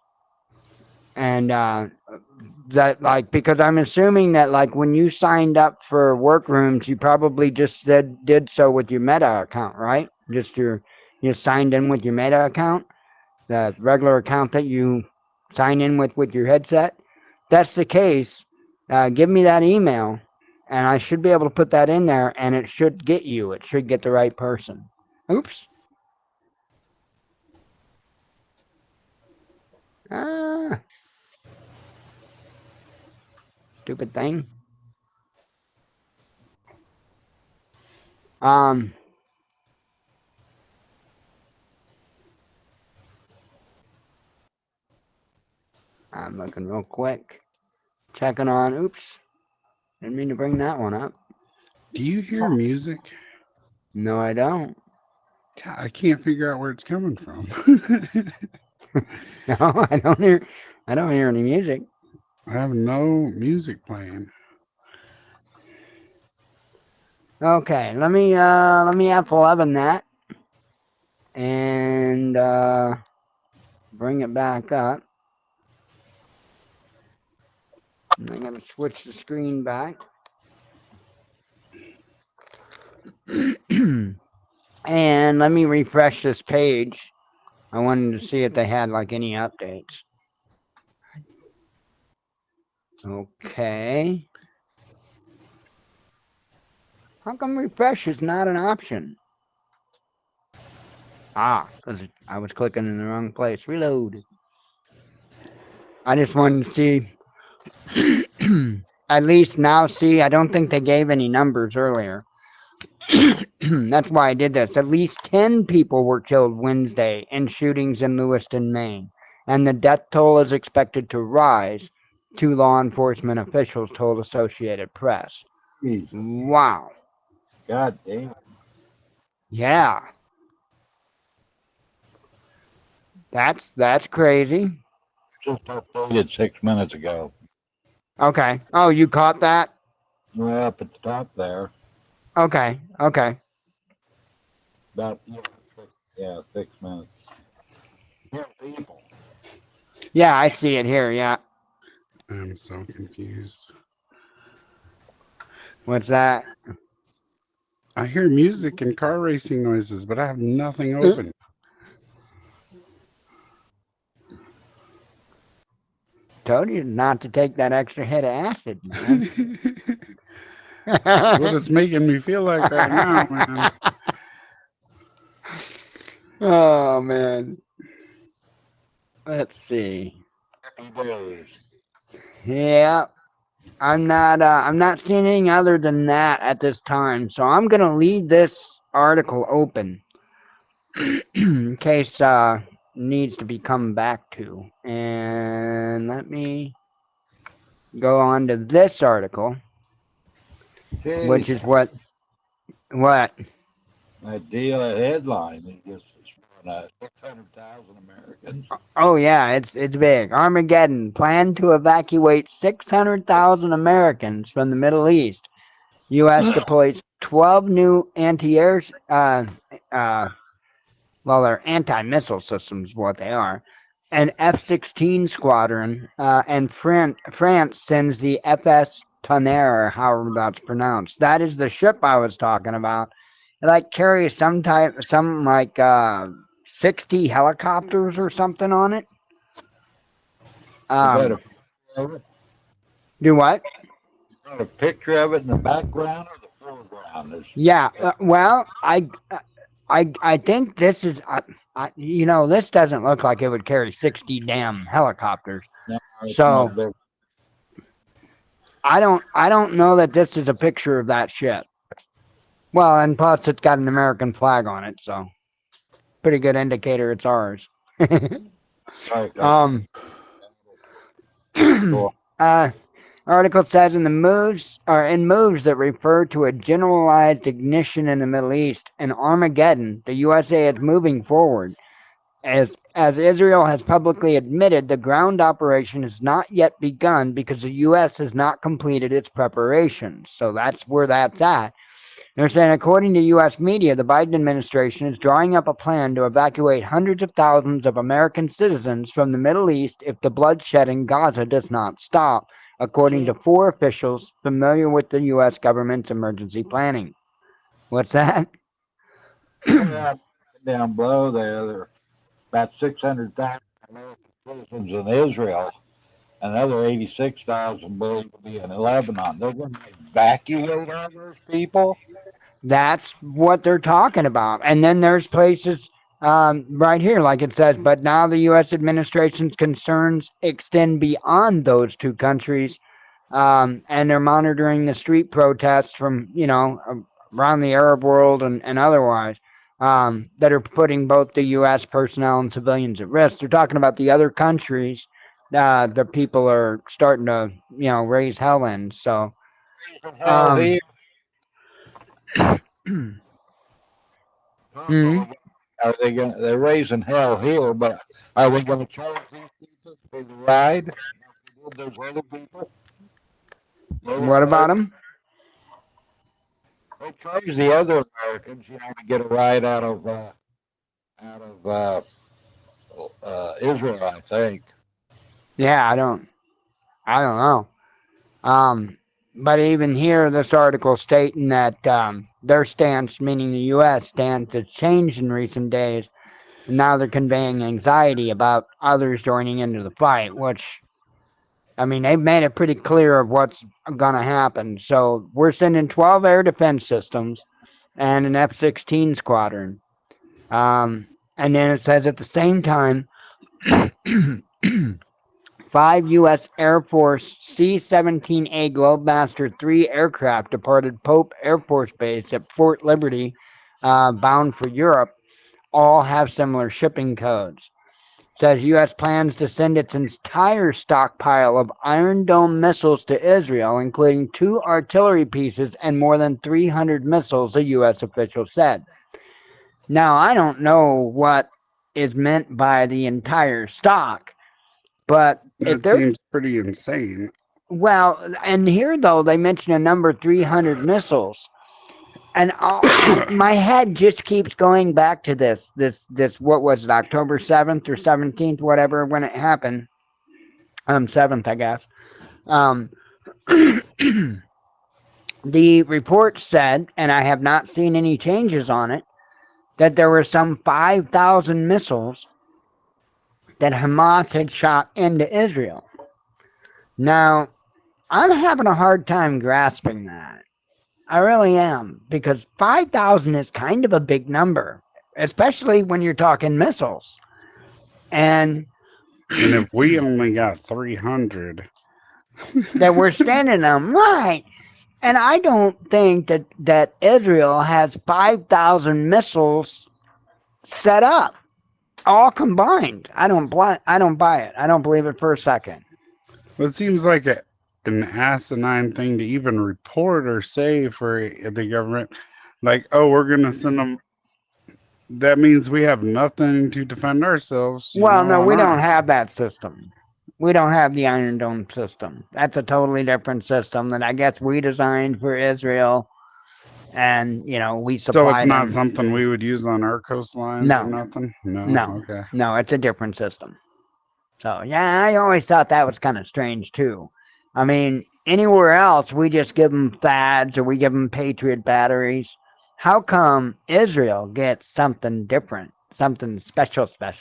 and that, like, because I'm assuming that, like, when you signed up for Workrooms, you probably just did so with your Meta account, right? You signed in with your Meta account. the regular account that you sign in with your headset. If that's the case, give me that email, and I should be able to put that in there, and it should get you. It should get the right person. Oops. Ah, stupid thing. Um, I'm looking real quick. Checking on. Oops. Didn't mean to bring that one up. Do you hear music? No, I don't. God, I can't figure out where it's coming from. No, I don't hear. I don't hear any music. I have no music playing. Okay, let me F11 that and bring it back up. And I'm gonna switch the screen back. And let me refresh this page. I wanted to see if they had like any updates. Okay. How come refresh is not an option? Ah, because I was clicking in the wrong place. Reload. I just wanted to see. At least now, see, I don't think they gave any numbers earlier. That's why I did this. At least 10 people were killed Wednesday in shootings in Lewiston, Maine, and the death toll is expected to rise, two law enforcement officials told Associated Press. Jeez. Wow. God damn. Yeah. That's crazy. Just updated 6 minutes ago. Okay. Oh, you caught that? Way up at the top there. Okay. Okay. About 6 minutes. 10 people. Yeah, I see it here. Yeah. I'm so confused. What's that? I hear music and car racing noises, but I have nothing open. Told you not to take that extra hit of acid, man. That's what it's making me feel like right now, man. Oh man. Let's see. Happy days. Yeah. I'm not seeing anything other than that at this time. So I'm gonna leave this article open in case needs to be come back to. And let me go on to this article, which Jeez, is what that deal, that headline, is just 600,000 Americans. oh yeah, it's big. Armageddon planned to evacuate 600,000 Americans from the Middle East. U.S. deploys 12 new anti-air well, they're anti-missile systems, what they are. An F-16 squadron, and France sends the FS Tonnerre, however that's pronounced. That is the ship I was talking about. It like carries some 60 helicopters or something on it. Got a picture of it? Do what? Got a picture of it in the background or the foreground? Yeah. Well, I think this is. This doesn't look like it would carry 60 damn helicopters. No, it's So not big. I don't know that this is a picture of that ship. Well, and plus it's got an American flag on it, so pretty good indicator it's ours. Right. Cool. Article says in moves that refer to a generalized ignition in the Middle East and Armageddon, the USA is moving forward. As Israel has publicly admitted, the ground operation has not yet begun because the U.S. has not completed its preparations. So that's where that's at. They're saying, according to U.S. media, the Biden administration is drawing up a plan to evacuate hundreds of thousands of American citizens from the Middle East if the bloodshed in Gaza does not stop, according to 4 officials familiar with the U.S. government's emergency planning. What's that? Yeah, down below there, they're about 600,000 American citizens in Israel, another 86,000 believed to be in Lebanon. They're going to evacuate all those people? That's what they're talking about. And then there's places right here, like it says, but now the U.S. administration's concerns extend beyond those two countries, and they're monitoring the street protests from, around the Arab world and otherwise, that are putting both the U.S. personnel and civilians at risk. They're talking about the other countries the people are starting to, raise hell in. So, Hell here. hmm. Are they going? They're raising hell here, but are they going to charge these people for the ride? Like those other people. What about them? They charge the other Americans, to get a ride out of Israel, I think. Yeah, I don't know. But even here, this article stating that their stance, meaning the U.S. stance, has changed in recent days. And now they're conveying anxiety about others joining into the fight, which, I mean, they've made it pretty clear of what's going to happen. So we're sending 12 air defense systems and an F-16 squadron. And then it says at the same time, 5 U.S. Air Force C-17A Globemaster III aircraft departed Pope Air Force Base at Fort Liberty, bound for Europe. All have similar shipping codes. It says U.S. plans to send its entire stockpile of Iron Dome missiles to Israel, including 2 artillery pieces and more than 300 missiles, a U.S. official said. Now, I don't know what is meant by the entire stock, but That seems pretty insane. Well, and here though they mention a number 300 missiles, and my head just keeps going back to this. What was it, October 7th or 17th, whatever, when it happened. 7th, I guess. The report said, and I have not seen any changes on it, that there were some 5,000 missiles that Hamas had shot into Israel. Now, I'm having a hard time grasping that. I really am, because 5,000 is kind of a big number, especially when you're talking missiles. And if we only got 300 that we're standing them, right? And I don't think that Israel has 5,000 missiles set up, all combined. I don't buy it. I don't believe it for a second. Well, it seems like an asinine thing to even report or say for the government. Like, oh, we're going to send them. That means we have nothing to defend ourselves. Well, no, we don't have that system. We don't have the Iron Dome system. That's a totally different system that I guess we designed for Israel. And, we supply So it's not something we would use on our coastlines or nothing? No. Okay. No, it's a different system. So, yeah, I always thought that was kind of strange, too. I mean, anywhere else, we just give them THAADs or we give them Patriot batteries. How come Israel gets something different, something special? I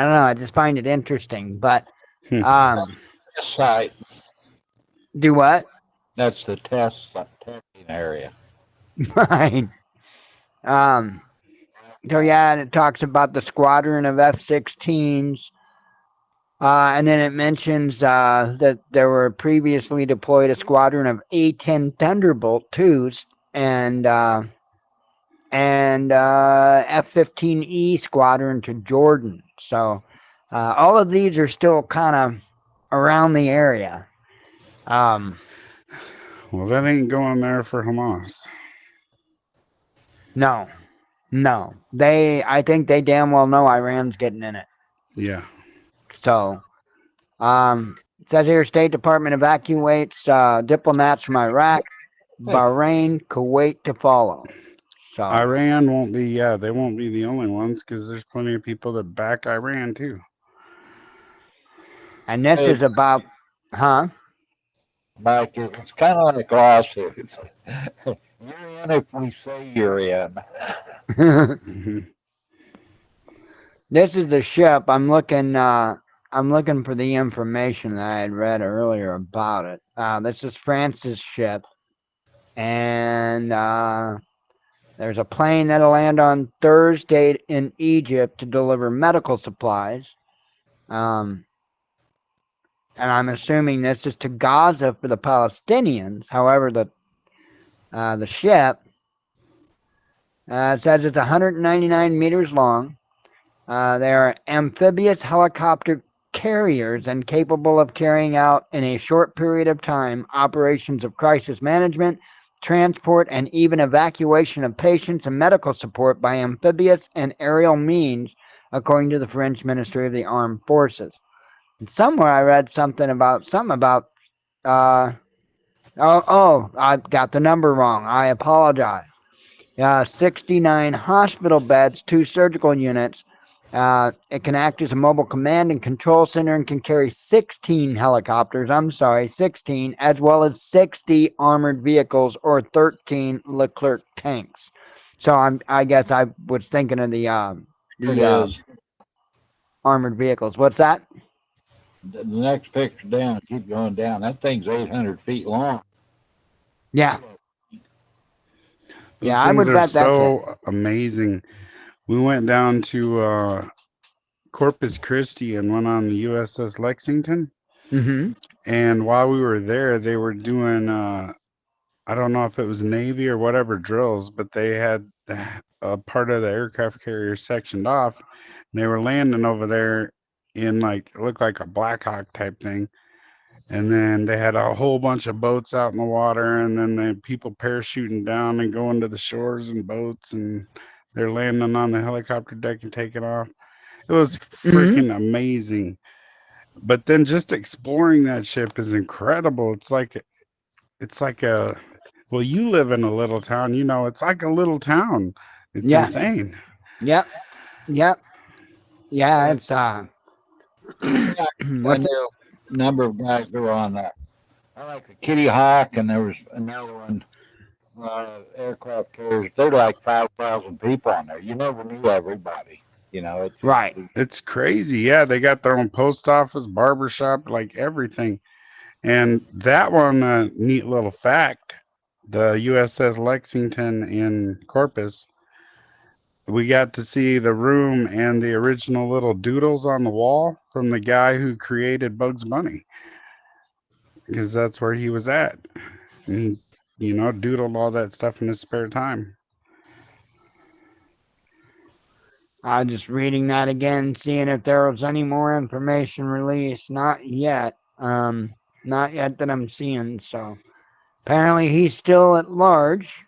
don't know. I just find it interesting. But, site. Do what? That's the testing area. Right. So, yeah, it talks about the squadron of F-16s. And then it mentions that there were previously deployed a squadron of A-10 Thunderbolt 2s and F-15E squadron to Jordan. So all of these are still kind of around the area. Well, that ain't going there for Hamas. No. I think they damn well know Iran's getting in it. Yeah. So, it says here, State Department evacuates diplomats from Iraq, Bahrain, Kuwait to follow. So Iran won't be, they won't be the only ones because there's plenty of people that back Iran too. And this is about, Mike, it's kind of like lawsuits. You're in if we say you're in. This is the ship. I'm looking. I'm looking for the information that I had read earlier about it. This is France's ship, and there's a plane that'll land on Thursday in Egypt to deliver medical supplies. And I'm assuming this is to Gaza for the Palestinians. However, the ship it says it's 199 meters long. They are amphibious helicopter carriers and capable of carrying out in a short period of time operations of crisis management, transport, and even evacuation of patients and medical support by amphibious and aerial means, according to the French Ministry of the Armed Forces. And somewhere I read something about uh, I got the number wrong. I apologize. 69 hospital beds, 2 surgical units. It can act as a mobile command and control center and can carry 16 helicopters. 16, as well as 60 armored vehicles or 13 Leclerc tanks. So I guess I was thinking of the It is. armored vehicles. What's that? The next picture down, keep going down. That thing's 800 feet long. Yeah. Those I things would are bet that's it. so amazing. We went down to Corpus Christi and went on the USS Lexington. Mm-hmm. And while we were there, they were doing, I don't know if it was Navy or whatever drills, but they had a part of the aircraft carrier sectioned off. And they were landing over there in like, it looked like a Black Hawk type thing. And then they had a whole bunch of boats out in the water, and then the people parachuting down and going to the shores in boats, and they're landing on the helicopter deck and taking off. It was freaking amazing. But then just exploring that ship is incredible. It's like a well, you live in a little town, it's like a little town. It's Yeah. insane. Yep. Yeah. It's I what's it? knew a number of guys who were on that. I like a Kitty Hawk, and there was another one, aircraft carriers. They're like 5,000 people on there. You never knew everybody. It's Right. It's crazy. Yeah, they got their own post office, barbershop, like everything. And that one, neat little fact, the USS Lexington in Corpus, we got to see the room and the original little doodles on the wall from the guy who created Bugs Bunny, because that's where he was at. And he, doodled all that stuff in his spare time. I'm just reading that again, seeing if there was any more information released. Not yet. Not yet that I'm seeing. So apparently he's still at large.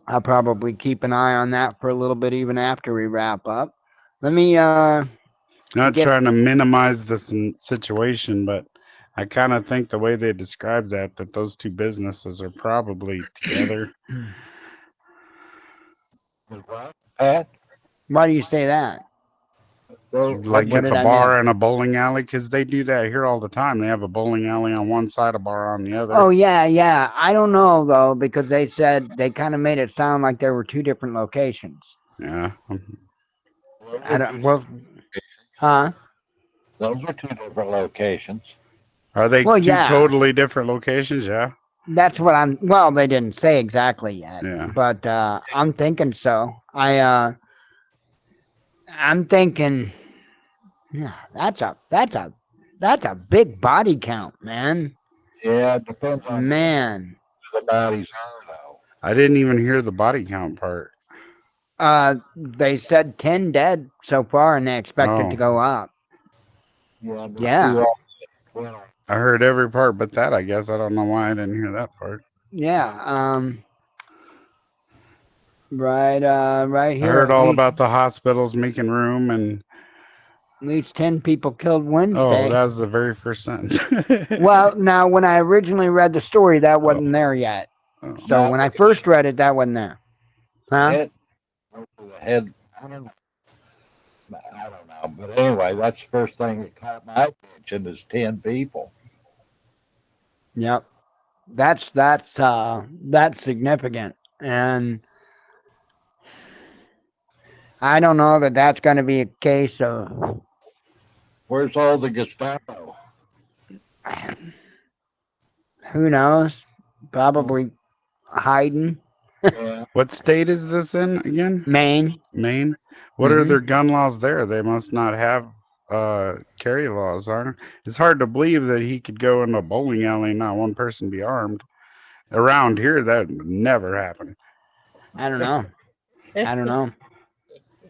I'll probably keep an eye on that for a little bit even after we wrap up. Let me Not get trying to minimize this situation, but I kind of think the way they described that those two businesses are probably together. what, Pat? why do you say that? Like What it's did a I miss? bar and a bowling alley, because they do that here all the time. They have a bowling alley on one side, a bar on the other. Oh yeah. I don't know though, because they said they kind of made it sound like there were 2 different locations. Yeah. I don't well huh? Those are two different locations. Are they Well, two yeah. totally different locations? Yeah. That's what I'm. Well, they didn't say exactly yet, Yeah. but I'm thinking so. I'm thinking, yeah, that's a big body count, man. Yeah, it depends on Man, who the bodies are, though. I didn't even hear the body count part. they said 10 dead so far, and they expect it to Oh, go up. Yeah, there's Yeah, 12. I heard every part but that, I guess. I don't know why I didn't hear that part. yeah. Right I here, heard all about the hospitals making room and at least 10 people killed oh, Wednesday. that was the very first sentence. Well, now when I originally read the story, that Oh. wasn't there yet. Oh. So when I first read it, that wasn't there. Huh? Head, the head, I don't know. I don't know. But anyway, that's the first thing that caught my attention is 10 people. Yep. That's significant. And I don't know that that's going to be a case of. Where's all the Gestapo? Who knows? Probably hiding. Yeah. What state is this in again? Maine. Maine. What are Hmm. their gun laws there? They must not have carry laws, aren't it? It's hard to believe that he could go into a bowling alley and not one person be armed. Around here, that would never happen. I don't know. I don't know.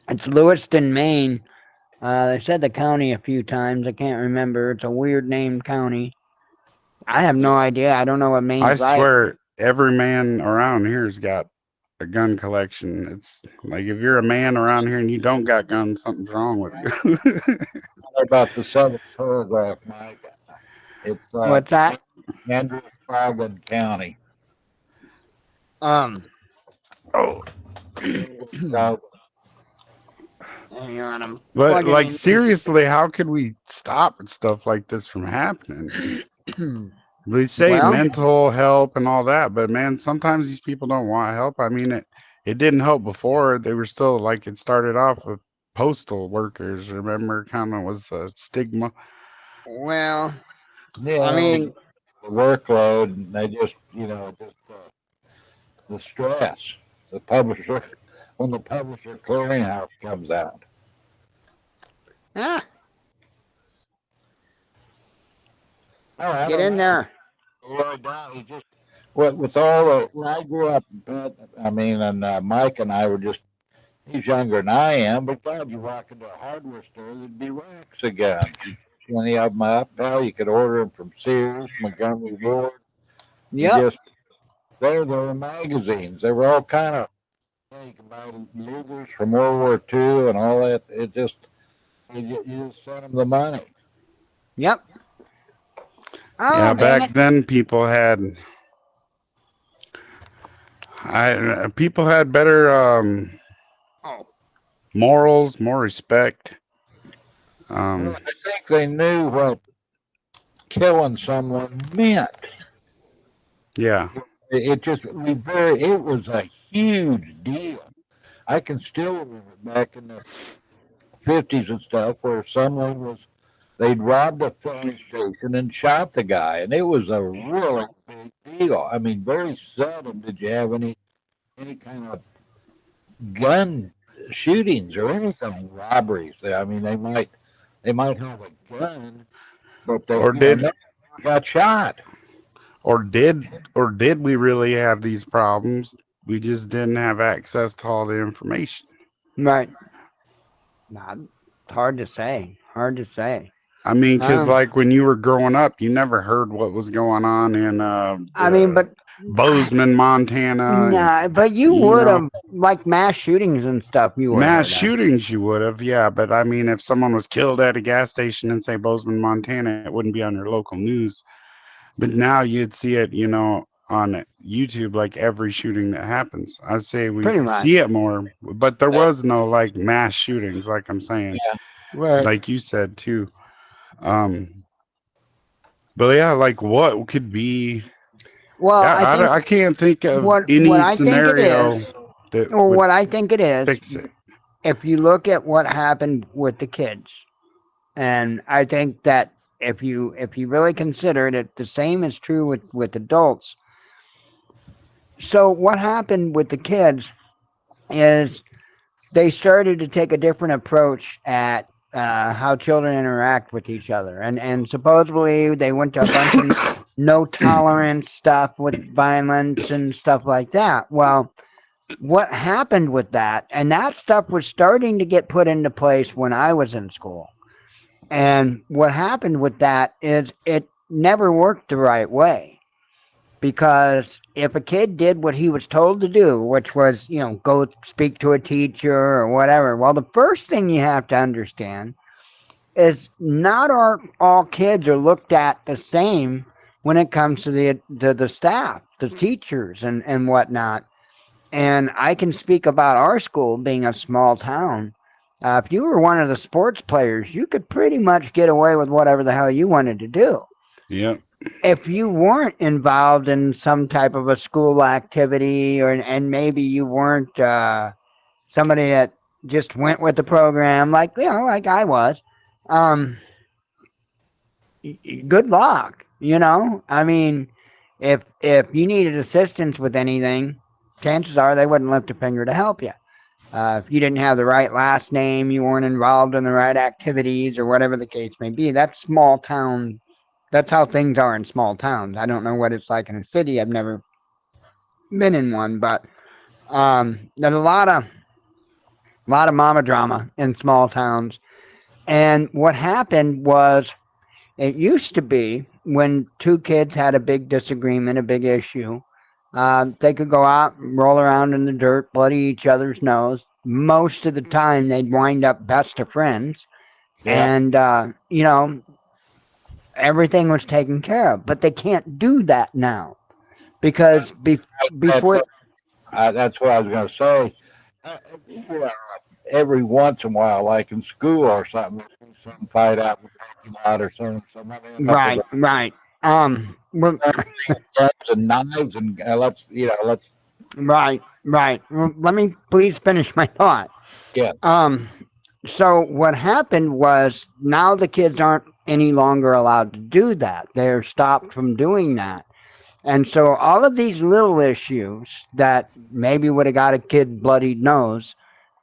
It's Lewiston, Maine. They said the county a few times. I can't remember. It's a weird named county. I have no idea. I don't know what I Maine's like. swear, every man around here's got a gun collection. It's like if you're a man around here and you don't got guns, something's wrong with you. What about the seventh paragraph, Mike? It's What's that? Androscoggin County. Um, Oh, So, hang on, I'm but plugging like in. seriously, how could we stop stuff like this from happening? We say Well, mental help and all that, but man, sometimes these people don't want help. I mean, it didn't help before. They were still like it started off with postal workers. Remember, kind of was the stigma. well, yeah, I mean, the workload, and they just, the stress. The publisher, when the publisher clearinghouse comes out. ah, Oh, I get don't in know. there. Lloyd Down, he just with all the when I grew up, Pat, I mean, and Mike and I were just he's younger than I am, but God, you walk into a hardware store, there'd be racks of guns. You pick any of them up, pal, you could order them from Sears, Montgomery Ward. You Yep. just they were magazines. They were all kind of you can buy Lugers from World War II and all that. It just you just sent them the money. Yep. Yeah, Oh, dang back it. then people had people had better Oh, morals, more respect. Well, I think they knew what killing someone meant. Yeah, It just it was a huge deal. I can still remember back in the 50s and stuff where someone was they'd robbed a filling station and shot the guy, and it was a really big deal. I mean, very seldom did you have any kind of gun shootings or anything, robberies. I mean, they might have a gun, but they or did never got shot. or did we really have these problems? We just didn't have access to all the information. right. Nah, it's hard to say. Hard to say. I mean, because Um, like when you were growing up, you never heard what was going on in I mean, but Bozeman, Montana, and nah, but you you would know, have like mass shootings and stuff. You would have mass heard of. shootings. You would have, yeah. But I mean, if someone was killed at a gas station in say Bozeman, Montana, it wouldn't be on your local news. But now you'd see it, on YouTube, like every shooting that happens. I'd say we Pretty much. see it more, but there was no like mass shootings, like I'm saying, Right. like you said too. Um, but yeah, like what could be? Well, Yeah, I think I can't think of what any I think it scenario is, that or would what I think it is, fix it. if you look at what happened with the kids, and I think that if you really consider it, the same is true with adults. So what happened with the kids is they started to take a different approach at how children interact with each other, and supposedly they went to a bunch of no tolerance stuff with violence and stuff like that. Well, what happened with that, and that stuff was starting to get put into place when I was in school. And what happened with that is it never worked the right way. Because if a kid did what he was told to do, which was, go speak to a teacher or whatever, well, the first thing you have to understand is not all kids are looked at the same when it comes to the staff, the teachers, and whatnot. And I can speak about our school being a small town. If you were one of the sports players, you could pretty much get away with whatever the hell you wanted to do. Yep. If you weren't involved in some type of a school activity, and maybe you weren't somebody that just went with the program, like like I was, um, good luck. I mean, if you needed assistance with anything, chances are they wouldn't lift a finger to help you. If you didn't have the right last name, you weren't involved in the right activities, or whatever the case may be. That's small town. That's how things are in small towns. I don't know what it's like in a city. I've never been in one, but there's a lot of mama drama in small towns. And what happened was, it used to be when two kids had a big disagreement, a big issue, they could go out and roll around in the dirt, bloody each other's nose. Most of the time, they'd wind up best of friends, Yeah. and everything was taken care of. But they can't do that now because That's before. that's what I was going to say. You know, every once in a while, like in school or something, some fight out in the parking lot or something. Somebody end up with Right, right. Well, guns and knives and let's right, right. Well, let me please finish my thought. yeah. Um, so what happened was, now the kids aren't any longer allowed to do that. They're stopped from doing that. And so all of these little issues that maybe would have got a kid bloodied nose,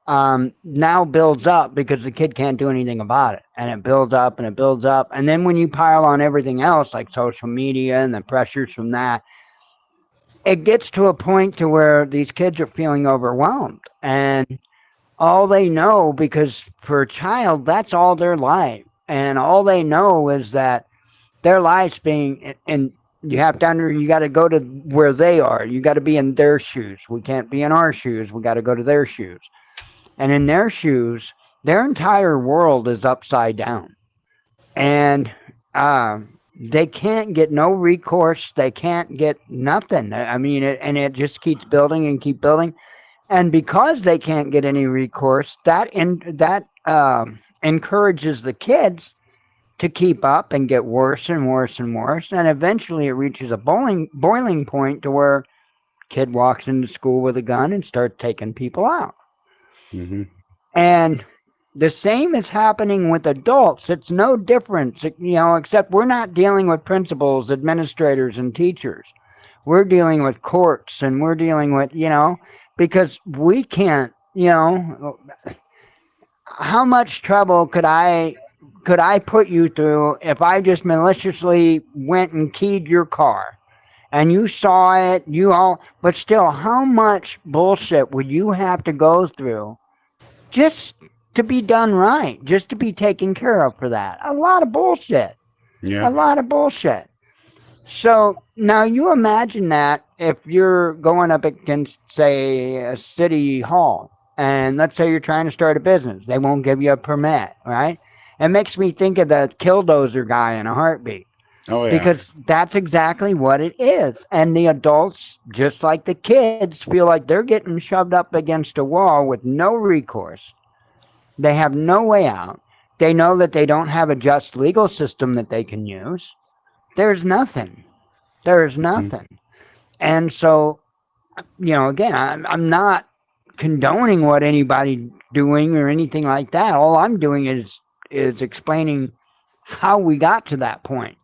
now builds up because the kid can't do anything about it. And it builds up and it builds up. And then when you pile on everything else, like social media and the pressures from that, it gets to a point to where these kids are feeling overwhelmed. And all they know, because for a child, that's all their life. And all they know is that their life's being, and you got to go to where they are. You got to be in their shoes. We can't be in our shoes. We got to go to their shoes. And in their shoes, their entire world is upside down. And they can't get no recourse. They can't get nothing. I mean, and it just keeps building and keep building. And because they can't get any recourse, that encourages the kids to keep up and get worse and worse and worse. And eventually, it reaches a boiling point to where kid walks into school with a gun and starts taking people out. Hmm. And the same is happening with adults. It's no different, except we're not dealing with principals, administrators, and teachers. We're dealing with courts, and we're dealing with, because we can't, how much trouble could I put you through if I just maliciously went and keyed your car and you saw it, but still, how much bullshit would you have to go through just to be done right, just to be taken care of for that? A lot of bullshit. Yeah. A lot of bullshit. So now you imagine that if you're going up against, say, a city hall, and let's say you're trying to start a business, they won't give you a permit, right? It makes me think of the killdozer guy in a heartbeat, Oh yeah. because that's exactly what it is. And the adults, just like the kids, feel like they're getting shoved up against a wall with no recourse. They have no way out. They know that they don't have a just legal system that they can use. There's nothing. There's Hmm. nothing. And so, again, I'm not condoning what anybody's doing or anything like that. All I'm doing is explaining how we got to that point.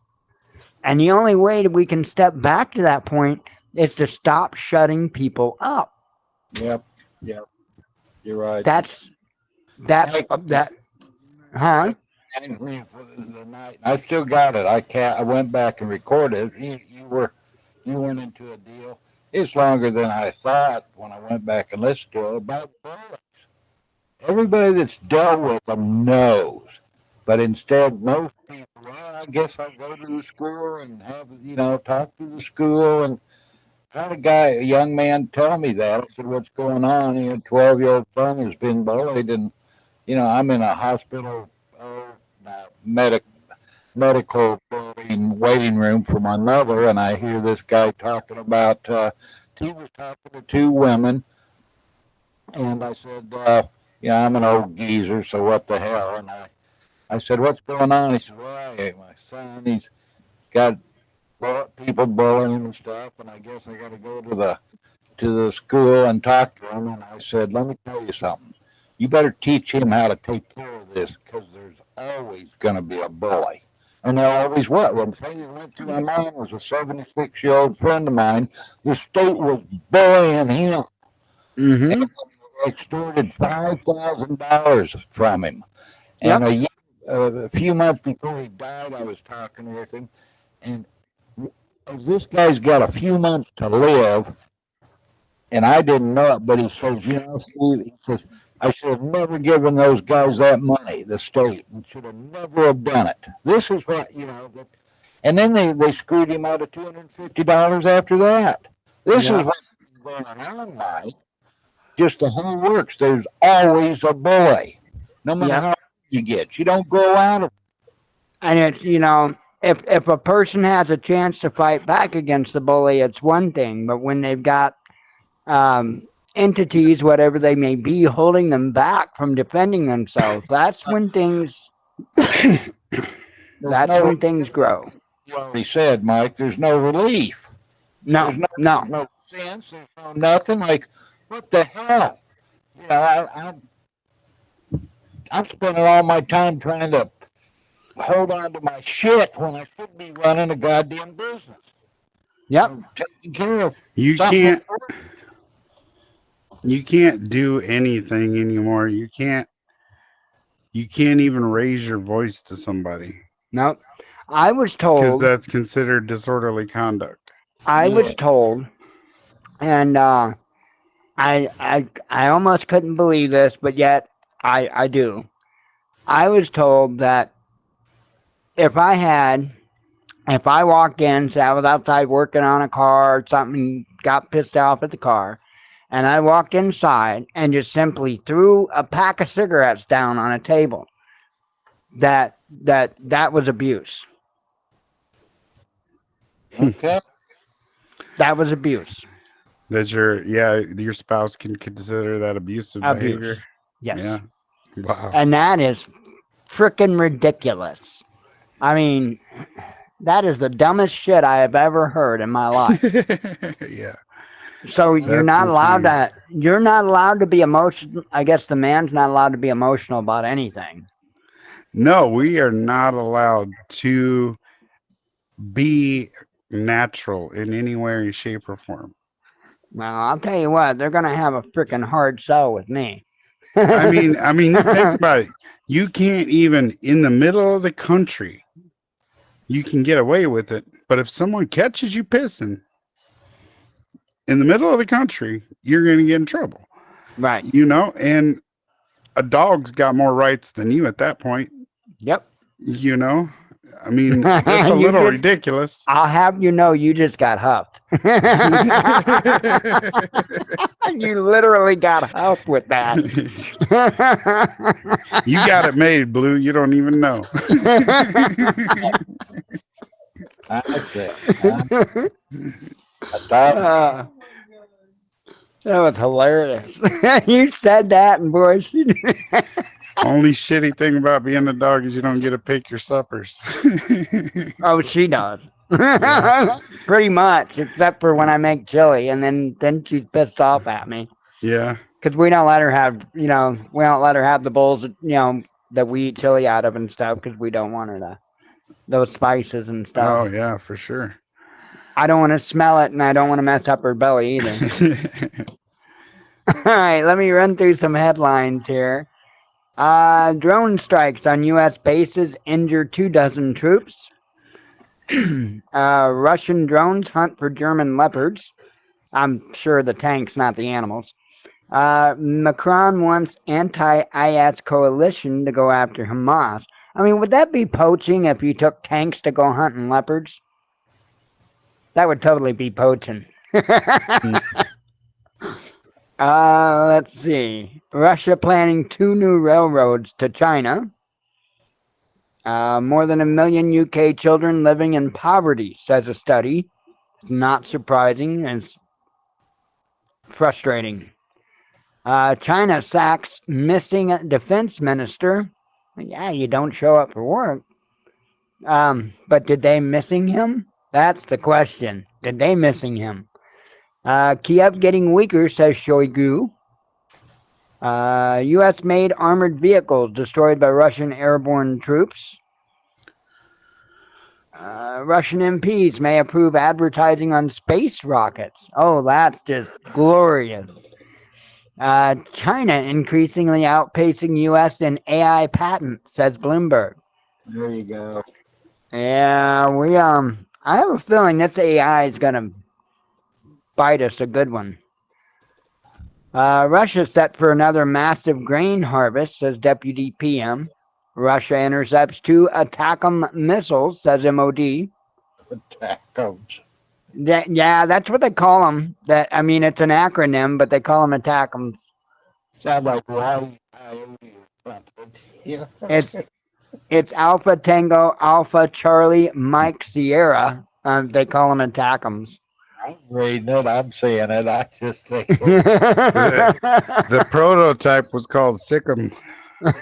And the only way that we can step back to that point is to stop shutting people up. Yep. Yep. You're right. That's Hey, that, huh? the night I still got it. I went back and recorded. You went into a deal. It's longer than I thought when I went back and listened to it about bullets. Everybody that's dealt with them knows. But instead, most people, well, I guess I'll go to the school and have, talk to the school. And I had a young man, tell me that. I said, what's going on? Your 12-year-old son has been bullied. And, I'm in a hospital, medical building waiting room for my mother. And I hear this guy talking about, he was talking to two women. And I said, I'm an old geezer, so what the hell? And I said, what's going on? He said, well, my son, he's got people bullying him and stuff, and I guess I got to go to the school and talk to him. And I said, let me tell you something. you better teach him how to take care of this, because there's always going to be a bully. And there always was. One thing that went through my mind was a 76-year-old friend of mine. The state was bullying him. Mm-hmm. And they extorted $5,000 from him. Yep. And a few months before he died, I was talking with him, and this guy's got a few months to live, and I didn't know it, but he says, Steve, he says, I should have never given those guys that money, the state, and should have never have done it. This is what, and then they screwed him out of $250 after that. This is what's going on, Mike. Just the whole works. There's always a bully, no matter how you get. You don't grow out of it. And it's, if a person has a chance to fight back against the bully, it's one thing. But when they've got entities, whatever they may be, holding them back from defending themselves, that's when things when things grow. You already said, Mike, there's no relief. No. There's no sense. There's no nothing. Like, what the hell? I'm spending all my time trying to hold on to my shit when I should be running a goddamn business. Yep. Taking care of You can't do anything anymore. You can't even raise your voice to somebody. Nope. I was told, because that's considered disorderly conduct. I was told, and I almost couldn't believe this, but yet I do. I was told that if I walked in, say I was outside working on a car or something, got pissed off at the car, and I walked inside and just simply threw a pack of cigarettes down on a table, that was abuse. Okay. That was abuse. That your spouse can consider that abusive behavior. Yes. Yeah. Wow. And that is freaking ridiculous. I mean, that is the dumbest shit I have ever heard in my life. Yeah. So you're not allowed to be emotional. I guess the man's not allowed to be emotional about anything. No, we are not allowed to be natural in any way, shape, or form. Well, I'll tell you what, they're gonna have a freaking hard sell with me. I mean, think about it. You can't even in the middle of the country, you can get away with it. But if someone catches you pissing in the middle of the country, you're going to get in trouble. Right. And a dog's got more rights than you at that point. Yep. I mean, it's a little ridiculous. I'll have you just got huffed. You literally got huffed with that. You got it made, Blue. You don't even know. I said. That was hilarious. You said that, and boy, only shitty thing about being a dog is you don't get to pick your suppers. Oh, she does. Pretty much, except for when I make chili, and then she's pissed off at me. Yeah. Because we don't let her have, we don't let her have the bowls, that we eat chili out of and stuff, because we don't want her those spices and stuff. Oh, yeah, for sure. I don't want to smell it, and I don't want to mess up her belly either. All right, let me run through some headlines here. Drone strikes on U.S. bases injure 24 troops. Russian drones hunt for German leopards. I'm sure the tanks, not the animals. Macron wants anti-IS coalition to go after Hamas. I mean, would that be poaching if you took tanks to go hunting leopards? That would totally be poaching. Let's see. Russia planning 2 new railroads to China. More than 1 million UK children living in poverty, says a study. It's not surprising, and it's frustrating. China sacks missing defense minister. Yeah, you don't show up for work. But did they missing him? That's the question. Did they missing him? Kiev getting weaker, says Shoigu. U.S.-made armored vehicles destroyed by Russian airborne troops. Russian MPs may approve advertising on space rockets. Oh, that's just glorious. China increasingly outpacing U.S. in AI patents, says Bloomberg. There you go. Yeah, I have a feeling this AI is gonna bite us a good one. Russia set for another massive grain harvest, says Deputy PM. Russia intercepts 2 ATACMS missiles, says MOD. Tacos. Yeah, that's what they call them. It's an acronym, but they call them ATACMS. Sound like Wally Coyote or something. Yeah. It's Alpha Tango Alpha Charlie Mike Sierra. They call them ATACMS. I'm reading it. I'm seeing it. I just think The prototype was called Sikkim. it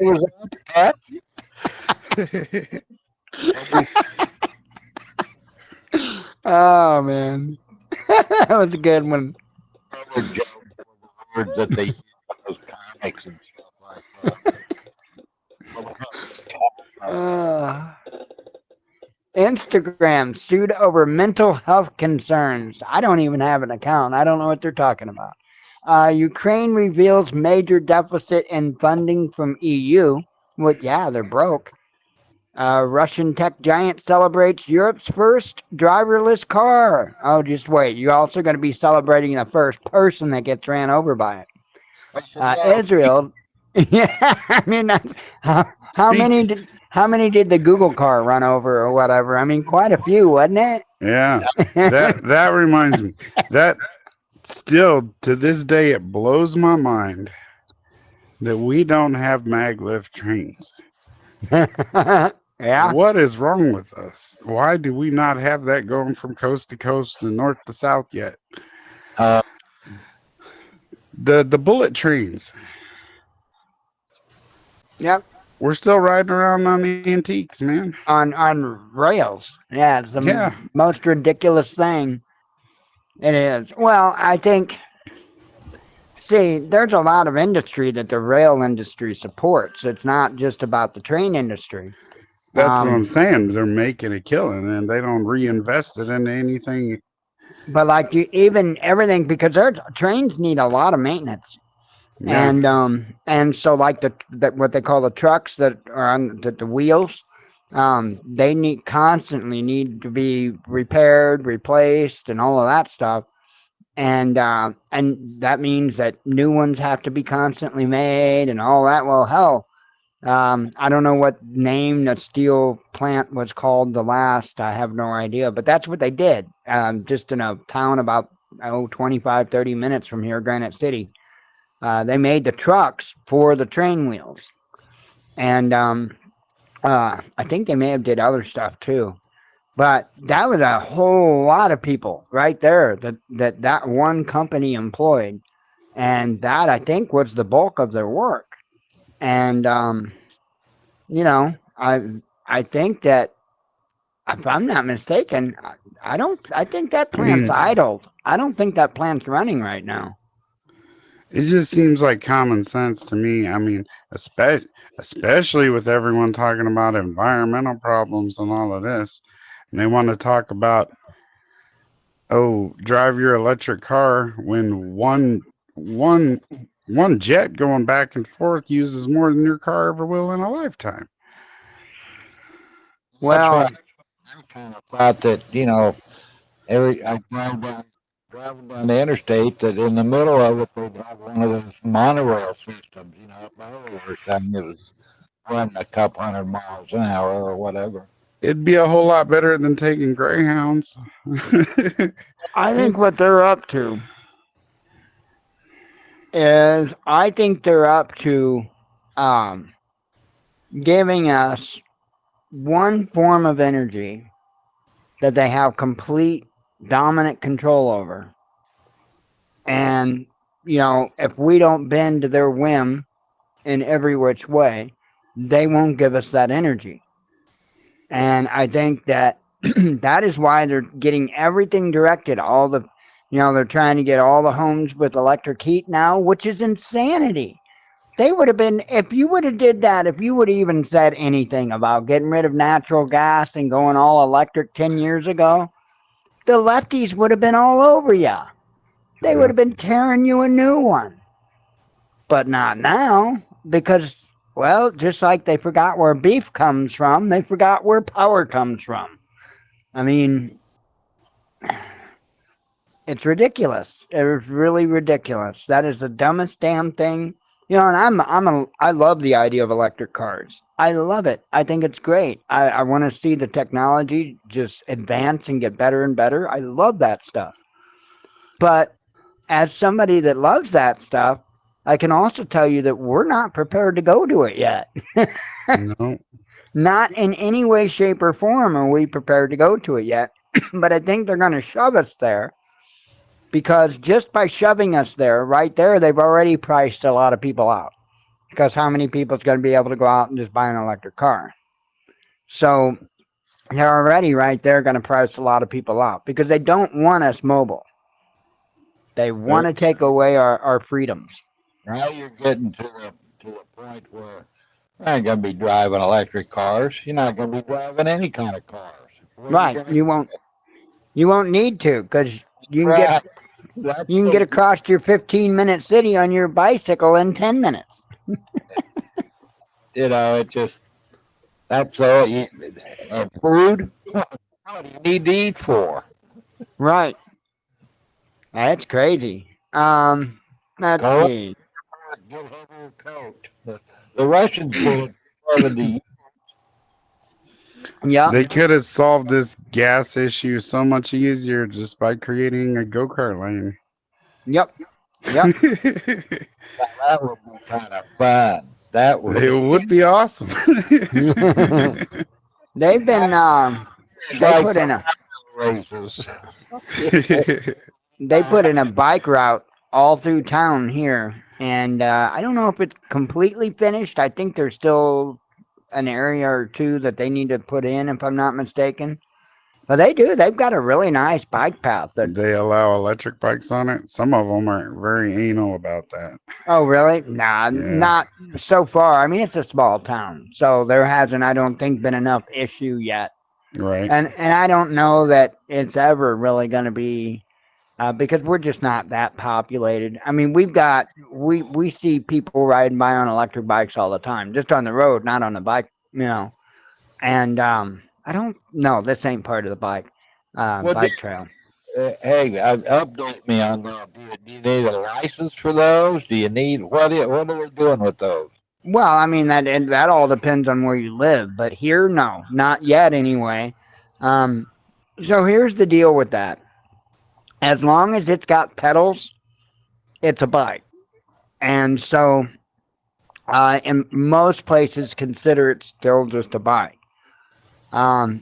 was that. Oh man, that was a good one. Words that they use in those comics and stuff like that. Instagram sued over mental health concerns. I don't even have an account. I don't know what they're talking about. Ukraine reveals major deficit in funding from EU. Well, yeah, they're broke. Russian tech giant celebrates Europe's first driverless car. Oh, just wait. You're also going to be celebrating the first person that gets ran over by it. Israel. Yeah, I mean, how many did the Google car run over or whatever? I mean, quite a few, wasn't it? Yeah, that reminds me. That still to this day it blows my mind that we don't have maglev trains. Yeah. What is wrong with us? Why do we not have that going from coast to coast and north to south yet? The bullet trains. Yep. We're still riding around on antiques, man. On rails. Yeah, it's the most ridiculous thing. It is. Well, I think. See, there's a lot of industry that the rail industry supports. It's not just about the train industry. That's what I'm saying. They're making a killing, and they don't reinvest it into anything. But like even everything, because trains need a lot of maintenance, and so like what they call the trucks that are on the wheels, they constantly need to be repaired, replaced, and all of that stuff. And that means that new ones have to be constantly made and all that. Well, hell. I don't know what name the steel plant was called the last. I have no idea, but that's what they did. Just in a town about 25, 30 minutes from here, Granite City. They made the trucks for the train wheels. And I think they may have did other stuff too. But that was a whole lot of people right there that one company employed. And that, I think, was the bulk of their work. And, I think that if I'm not mistaken, I think that plant's idled. I don't think that plant's running right now. It just seems like common sense to me. I mean, especially with everyone talking about environmental problems and all of this. And they want to talk about, drive your electric car when one jet going back and forth uses more than your car ever will in a lifetime. Well, I kind of thought that I driving down the interstate that in the middle of it they'd have one of those monorail systems, or something that was running a couple hundred miles an hour or whatever. It'd be a whole lot better than taking Greyhounds. I think what they're up to is giving us one form of energy that they have complete dominant control over. And, if we don't bend to their whim in every which way, they won't give us that energy. And I think that that is why they're getting everything directed, all the You know, they're trying to get all the homes with electric heat now, which is insanity. They would have been, if you would have did that, if you would have even said anything about getting rid of natural gas and going all electric 10 years ago, the lefties would have been all over you. They would Yeah. have been tearing you a new one. But not now, because, well, just like they forgot where beef comes from, they forgot where power comes from. I mean, it's ridiculous. It's really ridiculous. That is the dumbest damn thing. You know, and I love the idea of electric cars. I love it. I think it's great. I want to see the technology just advance and get better and better. I love that stuff. But as somebody that loves that stuff, I can also tell you that we're not prepared to go to it yet. No. Not in any way, shape, or form are we prepared to go to it yet. But I think they're going to shove us there, because just by shoving us there, right there, they've already priced a lot of people out. Because how many people is going to be able to go out and just buy an electric car? So they're already right there going to price a lot of people out because they don't want us mobile. They want to take away our freedoms. Now you're getting to the point where you ain't gonna be driving electric cars. You're not gonna be driving any kind of cars. Where are you Right. gonna You won't need to, because you can right? get That's you can get the across your 15-minute city on your bicycle in 10 minutes. it just that's all. And food. What do you need to eat for? Right. That's crazy. Let's Go see. get over a coat. The Russians did it for 70. Yep. They could have solved this gas issue so much easier just by creating a go-kart lane. Yep. Yep. That would be kind of fun. That would It be. would be awesome. They've been It's they like put the in a races. they put in a bike route all through town here, and I don't know if it's completely finished. I think there's still an area or two that they need to put in, if I'm not mistaken. But they do. They've got a really nice bike path. They allow electric bikes on it. Some of them are very anal about that. Oh, really? Nah, Yeah, not so far. I mean, it's a small town, so there hasn't, I don't think, been enough issue yet. right. And I don't know that it's ever really going to be, because we're just not that populated. I mean, we see people riding by on electric bikes all the time, just on the road, not on the bike, you know. And I don't know. This ain't part of the Well, bike trail. hey, update me on that. Do you need a license for those? Do you need what are they doing with those? Well, I mean that all depends on where you live, but here, no, not yet anyway. Um, so here's the deal with that. As long as it's got pedals, it's a bike, and so in most places consider it still just a bike.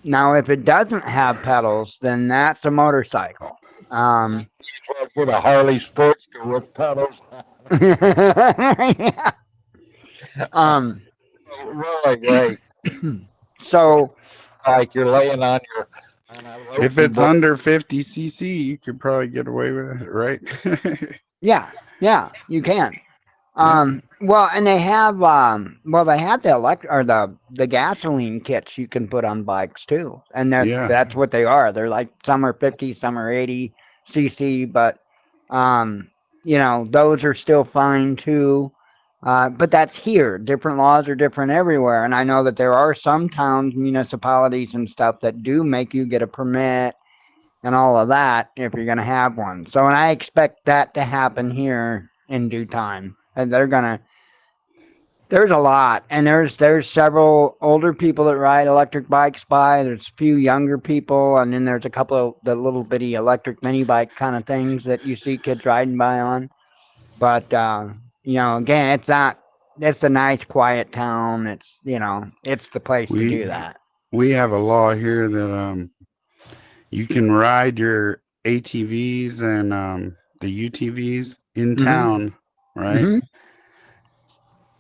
Now, if it doesn't have pedals, then that's a motorcycle. Um, Get a Harley Sportster with pedals. yeah. um, Really great. so Like you're laying on your. If it's under 50 cc, you could probably get away with it, right? yeah, you can. Yeah. Well, and they have they have the the gasoline kits you can put on bikes too, and Yeah. that's what they are. They're like, some are 50, some are 80 cc, but um, you know, those are still fine too. But that's here. Different laws are different everywhere, and I know that there are some towns, municipalities, and stuff that do make you get a permit and all of that if you're going to have one. So, and I expect that to happen here in due time. And there's a lot, and there's several older people that ride electric bikes by. There's a few younger people, and then there's a couple of the little bitty electric mini bike kind of things that you see kids riding by on. But you know, again, it's a nice quiet town. It's, it's the place to do We that. we have a law here that you can ride your ATVs and the UTVs in Mm-hmm. town, right? Mm-hmm.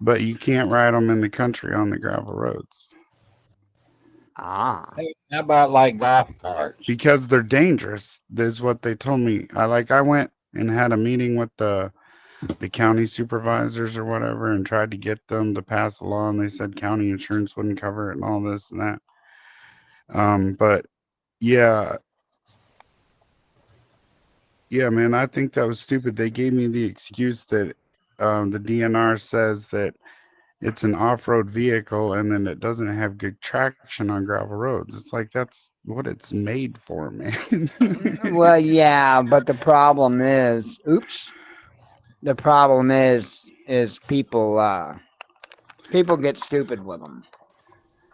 But you can't ride them in the country on the gravel roads. Ah. How about like golf carts? because they're dangerous. Is what they told me. I went and had a meeting with the county supervisors or whatever and tried to get them to pass a law, and they said county insurance wouldn't cover it and all this and that. But yeah, yeah, man, I think that was stupid. They gave me the excuse that the DNR says that it's an off-road vehicle and then it doesn't have good traction on gravel roads. It's like that's what it's made for, man. Well, yeah, but the problem is, oops. The problem is people get stupid with them,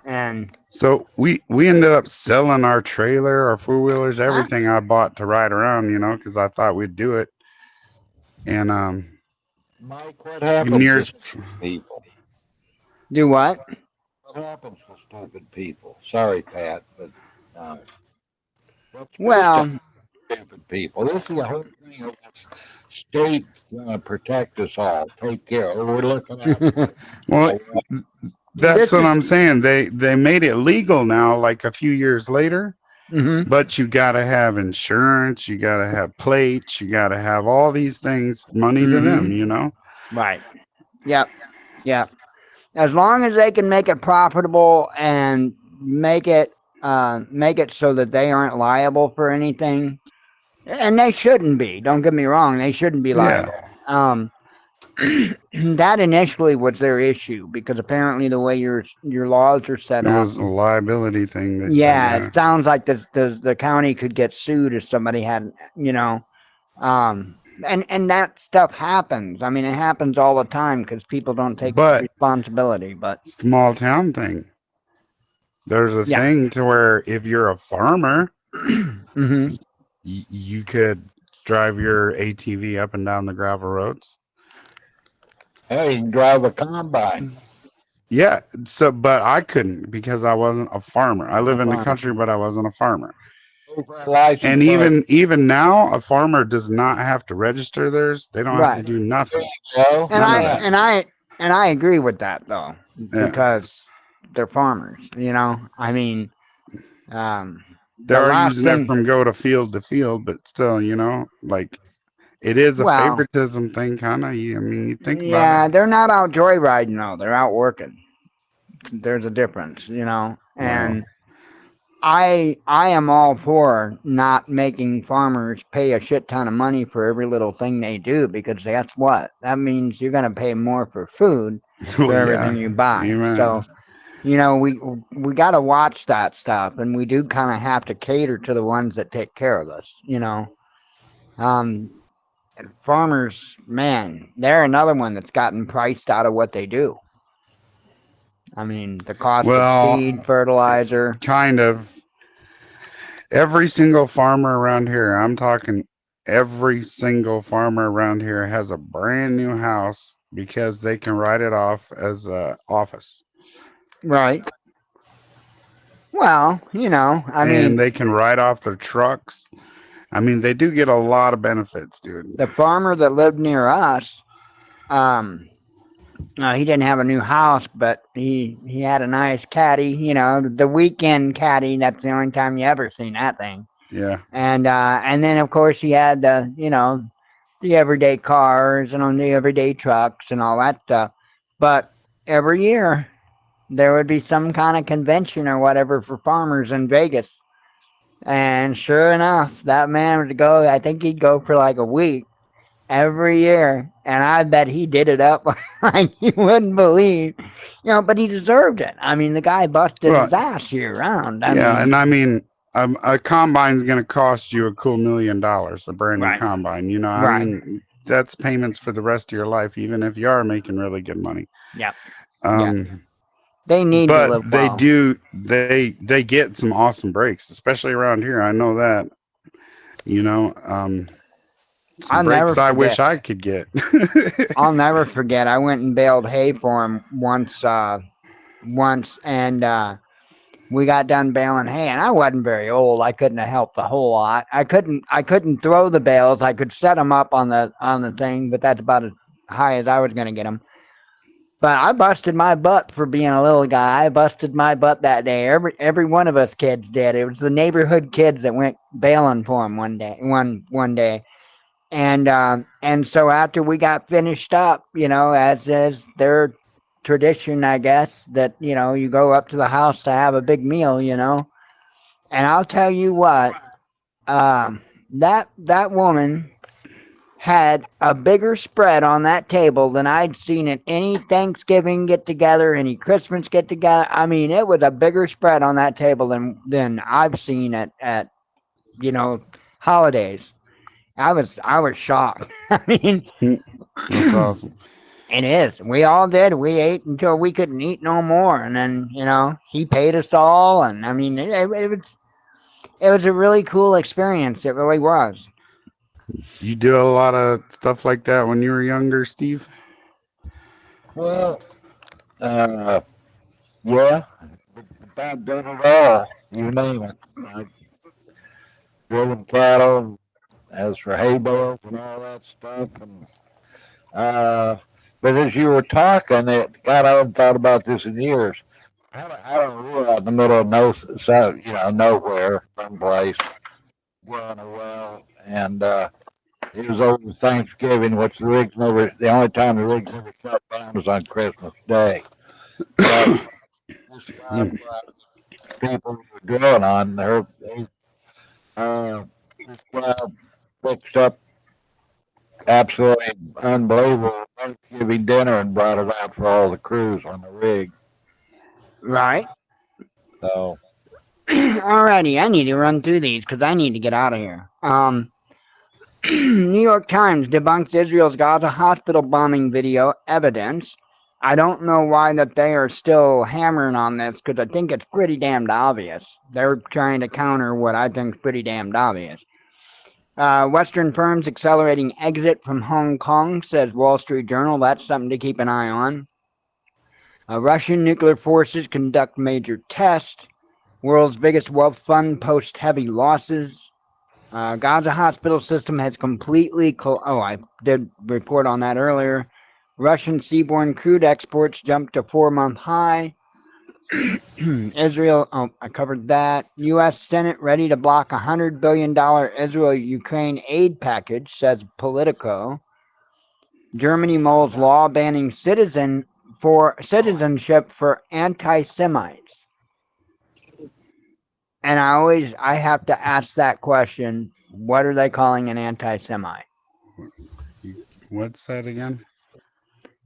and So we ended up selling our trailer, our four wheelers, everything I bought to ride around, because I thought we'd do it. And Mike, what happens to nears stupid people? do what? What happens to stupid people? Sorry, Pat, but um, what's supposed to happen Well, to stupid people? This is the whole thing of this state going to protect us all, take care. Oh, we're looking out for well, you. that's this what is. I'm saying. They made it legal now, like a few years later. Mhm. But you got to have insurance, you got to have plates, you got to have all these things, money to them, Mhm. Right. Yep. Yep. As long as they can make it profitable and make it so that they aren't liable for anything, and they shouldn't be. Don't get me wrong; they shouldn't be Yeah, liable. That initially was their issue because apparently the way your laws are set it up, was a liability thing. They said, yeah, yeah, it sounds like the county could get sued if somebody had, and that stuff happens. I mean, it happens all the time because people don't take but responsibility. But small town thing. There's a yeah, thing to where if you're a farmer, hmm you could drive your ATV up and down the gravel roads. Hey, you can drive a combine. Yeah, so but I couldn't because I wasn't a farmer. I live a in the farmer. country, but I wasn't a farmer. Go for a license And plate. even now, a farmer does not have to register theirs. They don't have to Right. do There nothing. you go. And None I of Yeah. that. and I and I agree with that though Yeah. because they're farmers. I mean, um, They the are last using it thing. from go to field, but still, like it is a Well, favoritism thing, kind of. I mean, you think about it. yeah, they're not out joyriding though. They're out working. There's a difference, Well, and I am all for not making farmers pay a shit ton of money for every little thing they do because that's what that means you're going to pay more for food well, for yeah. everything you buy. So Amen. we got to watch that stuff, and we do kind of have to cater to the ones that take care of us. Um, farmers, man, they're another one that's gotten priced out of what they do. I mean, the cost of Well, seed, fertilizer. kind of. Every single farmer around here, I'm talking every single farmer around here has a brand new house because they can write it off as a office. Right. Well, I And mean, they can write off their trucks. I mean, they do get a lot of benefits, dude. the farmer that lived near us, um, he didn't have a new house, but he had a nice caddy. The weekend caddy. That's the only time you ever seen that thing. Yeah. And then of course he had the everyday cars and on the everyday trucks and all that stuff. But every year there would be some kind of convention or whatever for farmers in Vegas. And sure enough, that man would go. I think he'd go for like a week every year, and I bet he did it up like you wouldn't believe. But he deserved it. I mean, the guy busted Well, his ass year round. I yeah. mean, And I mean, a combine's going to cost you a cool $1 million, a brand new right, combine. I right, mean, that's payments for the rest of your life, even if you are making really good money. yeah, yeah. Um, They need to but live they well. do they get some awesome breaks, especially around here. I know that. You know, um, some I'll never breaks I wish forget. I could get. I'll never forget. I went and baled hay for him once, and we got done baling hay, and I wasn't very old. I couldn't have helped a whole lot. I couldn't throw the bales. I could set them up on the thing, but that's about as high as I was going to get them. But I busted my butt for being a little guy. I busted my butt that day. Every one of us kids did. It was the neighborhood kids that went bailing for him one day. And so after we got finished up, as is their tradition, I guess, that you go up to the house to have a big meal, And I'll tell you what, that woman had a bigger spread on that table than I'd seen at any Thanksgiving get together, any Christmas get together. I mean, it was a bigger spread on that table than I've seen at holidays. I was shocked. I mean, That's awesome. it is. We all did. We ate until we couldn't eat no more, and then he paid us all, and I mean, it was a really cool experience. It really was. You do a lot of stuff like that when you were younger, Steve? Well, yeah, about done it all. You name it. I've driven cattle, as for hay bales and all that stuff. And but as you were talking, God, I haven't thought about this in years. I don't realize in the middle of nowhere, someplace, going well, and it was over Thanksgiving, which the only time the rigs never shut down was on Christmas Day. But this people were drilling on there, this crowd fixed up absolutely unbelievable Thanksgiving dinner and brought it out for all the crews on the rig. Right. So, Alrighty, I need to run through these because I need to get out of here. New York Times debunks Israel's Gaza hospital bombing video evidence. I don't know why that they are still hammering on this because I think it's pretty damned obvious. They're trying to counter what I think is pretty damned obvious. Western firms accelerating exit from Hong Kong, says Wall Street Journal. That's something to keep an eye on. Russian nuclear forces conduct major test. World's biggest wealth fund posts heavy losses. Gaza hospital system has completely... I did report on that earlier. Russian seaborne crude exports jumped to 4-month high. Israel... I covered that. U.S. Senate ready to block $100 billion Israel-Ukraine aid package, says Politico. Germany mulls law banning citizenship for anti-Semites. And I have to ask that question, what are they calling an anti-Semite? What's that again?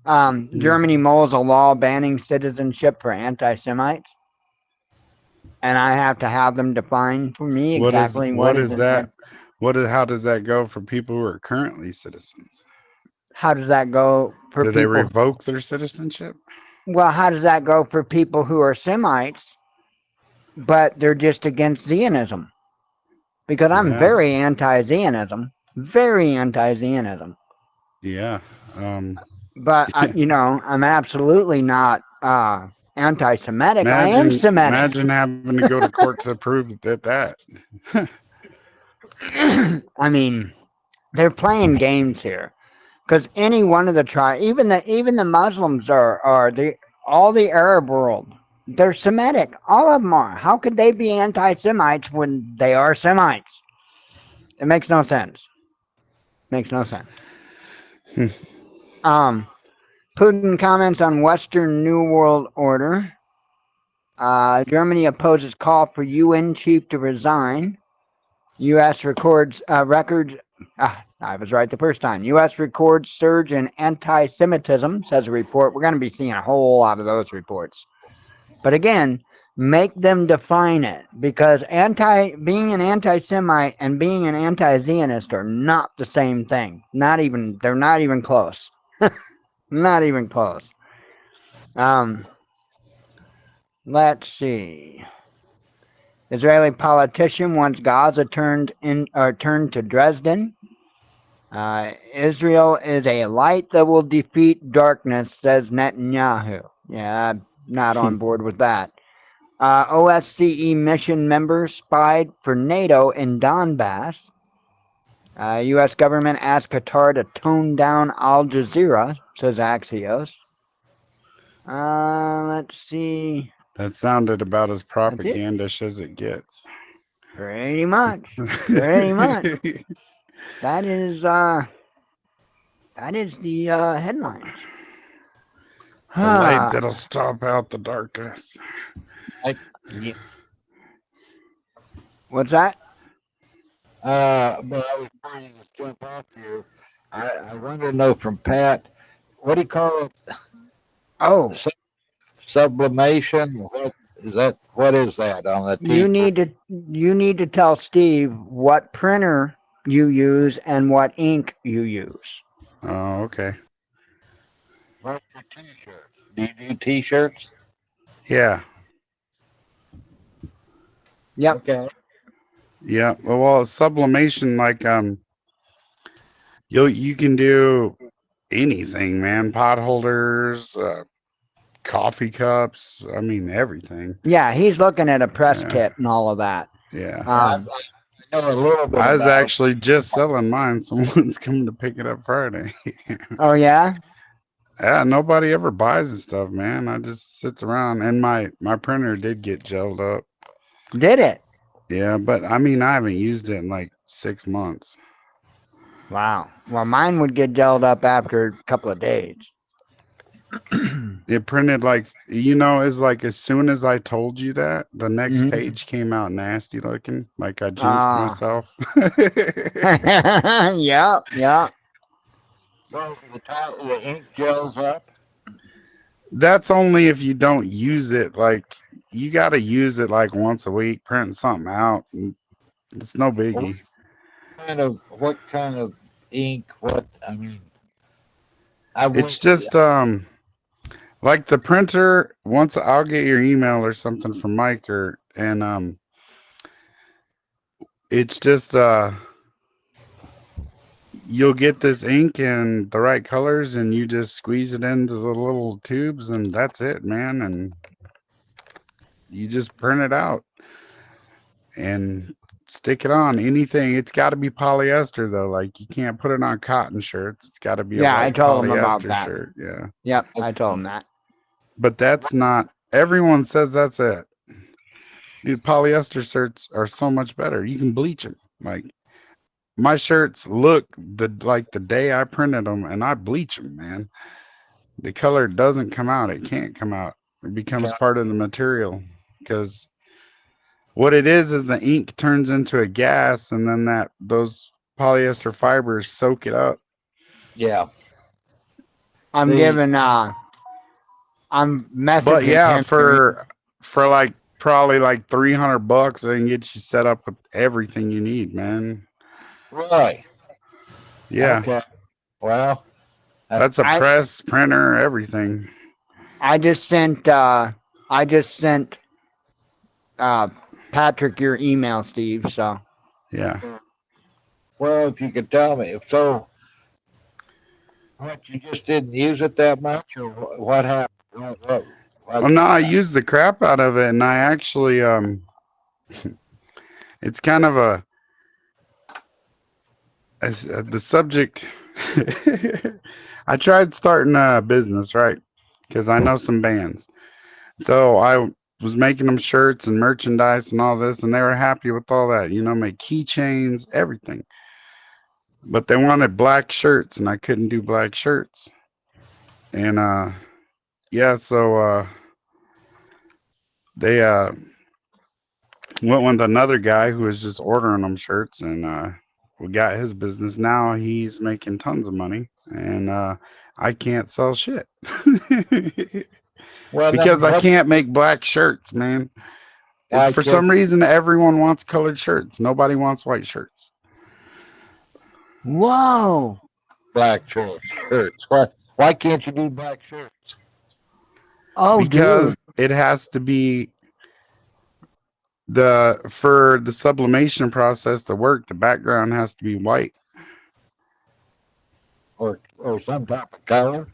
Germany mulls a law banning citizenship for anti-Semites. And I have to have them define for me exactly what is that? How does that go for people who are currently citizens? How does that go for Do people? they revoke their citizenship? Well, how does that go for people who are Semites, but they're just against Zionism? Because I'm very anti-Zionism. Very anti-Zionism. Yeah. But, I'm absolutely not anti-Semitic. I am Semitic. Imagine having to go to court to prove that. I mean, they're playing games here. Because any one of the tribes, even the Muslims all the Arab world, they're Semitic. All of them are. How could they be anti-Semites when they are Semites? It makes no sense. Putin comments on Western New World Order. Germany opposes call for UN chief to resign. U.S. records records. I was right the first time. U.S. records surge in anti-Semitism, says a report. We're going to be seeing a whole lot of those reports. But again, make them define it, because being an anti-Semite and being an anti-Zionist are not the same thing. They're not even close. Not even close. Let's see. Israeli politician wants Gaza turned to Dresden. Israel is a light that will defeat darkness, says Netanyahu. Yeah, I'm not on board with that. OSCE mission members spied for NATO in Donbass. U.S. government asked Qatar to tone down Al Jazeera, says Axios. Let's see. That sounded about as That's it. propagandish as it gets. Pretty much. Pretty much. That is the headlines. The light that'll stomp out the darkness. Yeah. What's that? But I was trying to jump off here. I wanted to know from Pat, what do you call it? Oh, Sublimation? What is that? What is that on the you t-shirt? need to tell Steve what printer you use and what ink you use. Oh, okay. What's your t-shirts? Do you do t-shirts? Yeah. Yep. Okay. Yeah. Well, sublimation, like you can do anything, man. Pot holders, coffee cups. I mean, everything. Yeah, he's looking at a press Yeah. kit and all of that. Yeah. I know a little bit I was about. actually just selling mine. Someone's coming to pick it up Friday. Oh yeah, Yeah, nobody ever buys this stuff, man. I just sits around, and my printer did get gelled up. did it? Yeah, but I mean, I haven't used it in like 6 months. Wow. Well, mine would get gelled up after a couple of days. It printed like, it's like as soon as I told you that, the next Mhm. page came out nasty looking, like I jinxed Ah. myself. Yeah, yeah. Well, the ink gels up. That's only if you don't use it. Like, you got to use it like once a week, print something out. And it's no biggie. What kind of ink? What I mean, It's just like the printer. Once I'll get your email or something from Mike, and it's just you'll get this ink in the right colors, and you just squeeze it into the little tubes, and that's it, man. And you just print it out and stick it on anything. It's got to be polyester though. Like, you can't put it on cotton shirts. It's got to be a Yeah, I white told him about polyester that. shirt. Yeah, Yep, I told him that. but that's not. Everyone says that's it. Dude, polyester shirts are so much better. You can bleach them. Like, my shirts look like the day I printed them, and I bleach them, man. The color doesn't come out. It can't come out. It becomes part of the material, because what it is the ink turns into a gas, and then those polyester fibers soak it up. yeah. I'm messaging But yeah, him. for like probably like $300, they can get you set up with everything you need, man. Right. Yeah. Okay. Well, That's a press, printer, everything. I just sent Patrick your email, Steve. So Yeah. well, if you could tell me, if so, what you just didn't use it that much, or what happened? Well, no, I used the crap out of it, and I actually it's kind of the subject. I tried starting a business, right? Because I know some bands. So I was making them shirts and merchandise and all this, and they were happy with all that. Make keychains, everything. But they wanted black shirts, and I couldn't do black shirts. And yeah, so they went with another guy who was just ordering them shirts, and we got his business. Now he's making tons of money, and I can't sell shit. Because I can't make black shirts, man. For some reason, everyone wants colored shirts. Nobody wants white shirts. whoa. Black shirts. Why can't you do black shirts? Oh, because dude. it has to be for the sublimation process to work, the background has to be white. Or some type of color?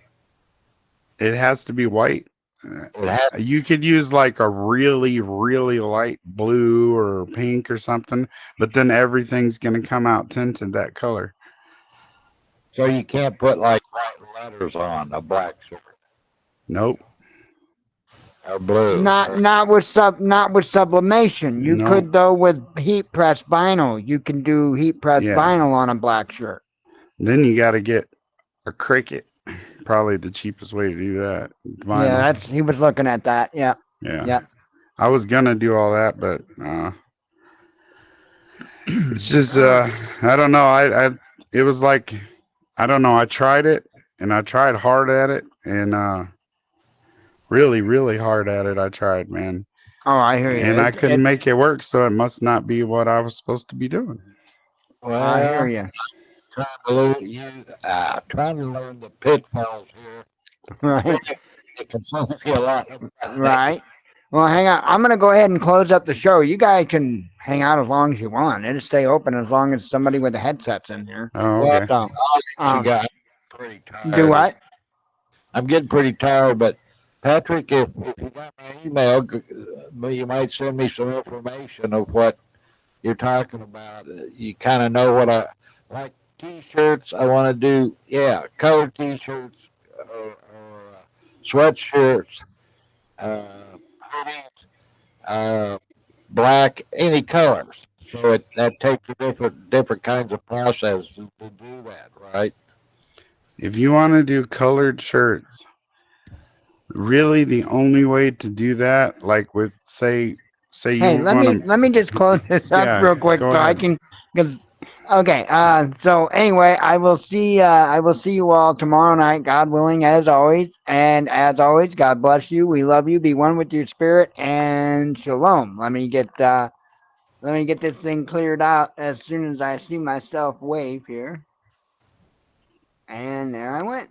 It has to be white. You could use like a really, really light blue or pink or something, but then everything's going to come out tinted that color. So you can't put like white letters on a black shirt? Nope. or blue. Not with sublimation. You No, could though with heat press vinyl. You can do heat press yeah. vinyl on a black shirt. Then you got to get a Cricut. Probably the cheapest way to do that. Yeah, Vinyl. he was looking at that. Yeah, Yeah. yeah. I was gonna do all that, but it's just Oh, I don't know. It was like I don't know. I tried it and I tried hard at it and really really hard at it. I tried, man, I hear and you. I couldn't make it work. So it must not be what I was supposed to be doing. I hear Well, you. trying to learn the pitfalls here. Right, It consumes you a lot. right. Well, hang on. I'm gonna go ahead and close up the show. You guys can hang out as long as you want. It'll stay open as long as somebody with the headsets in there. Oh, Well, okay. So, you got pretty tired. do what? I'm getting pretty tired, but Patrick, if you got my email, you might send me some information of what you're talking about. You kind of know what I like. T-shirts, I want to do, colored T-shirts or sweatshirts, hoodies, black, any colors. So that takes a different kinds of processes to do that, right? If you want to do colored shirts, really the only way to do that, like with say Hey, you want to, let me just close this up yeah, real quick go so I ahead. can because okay. So anyway, I will see you all tomorrow night, God willing, as always. And as always, God bless you. We love you. Be one with your spirit and shalom. Let me get this thing cleared out as soon as I see myself wave here. And there I went.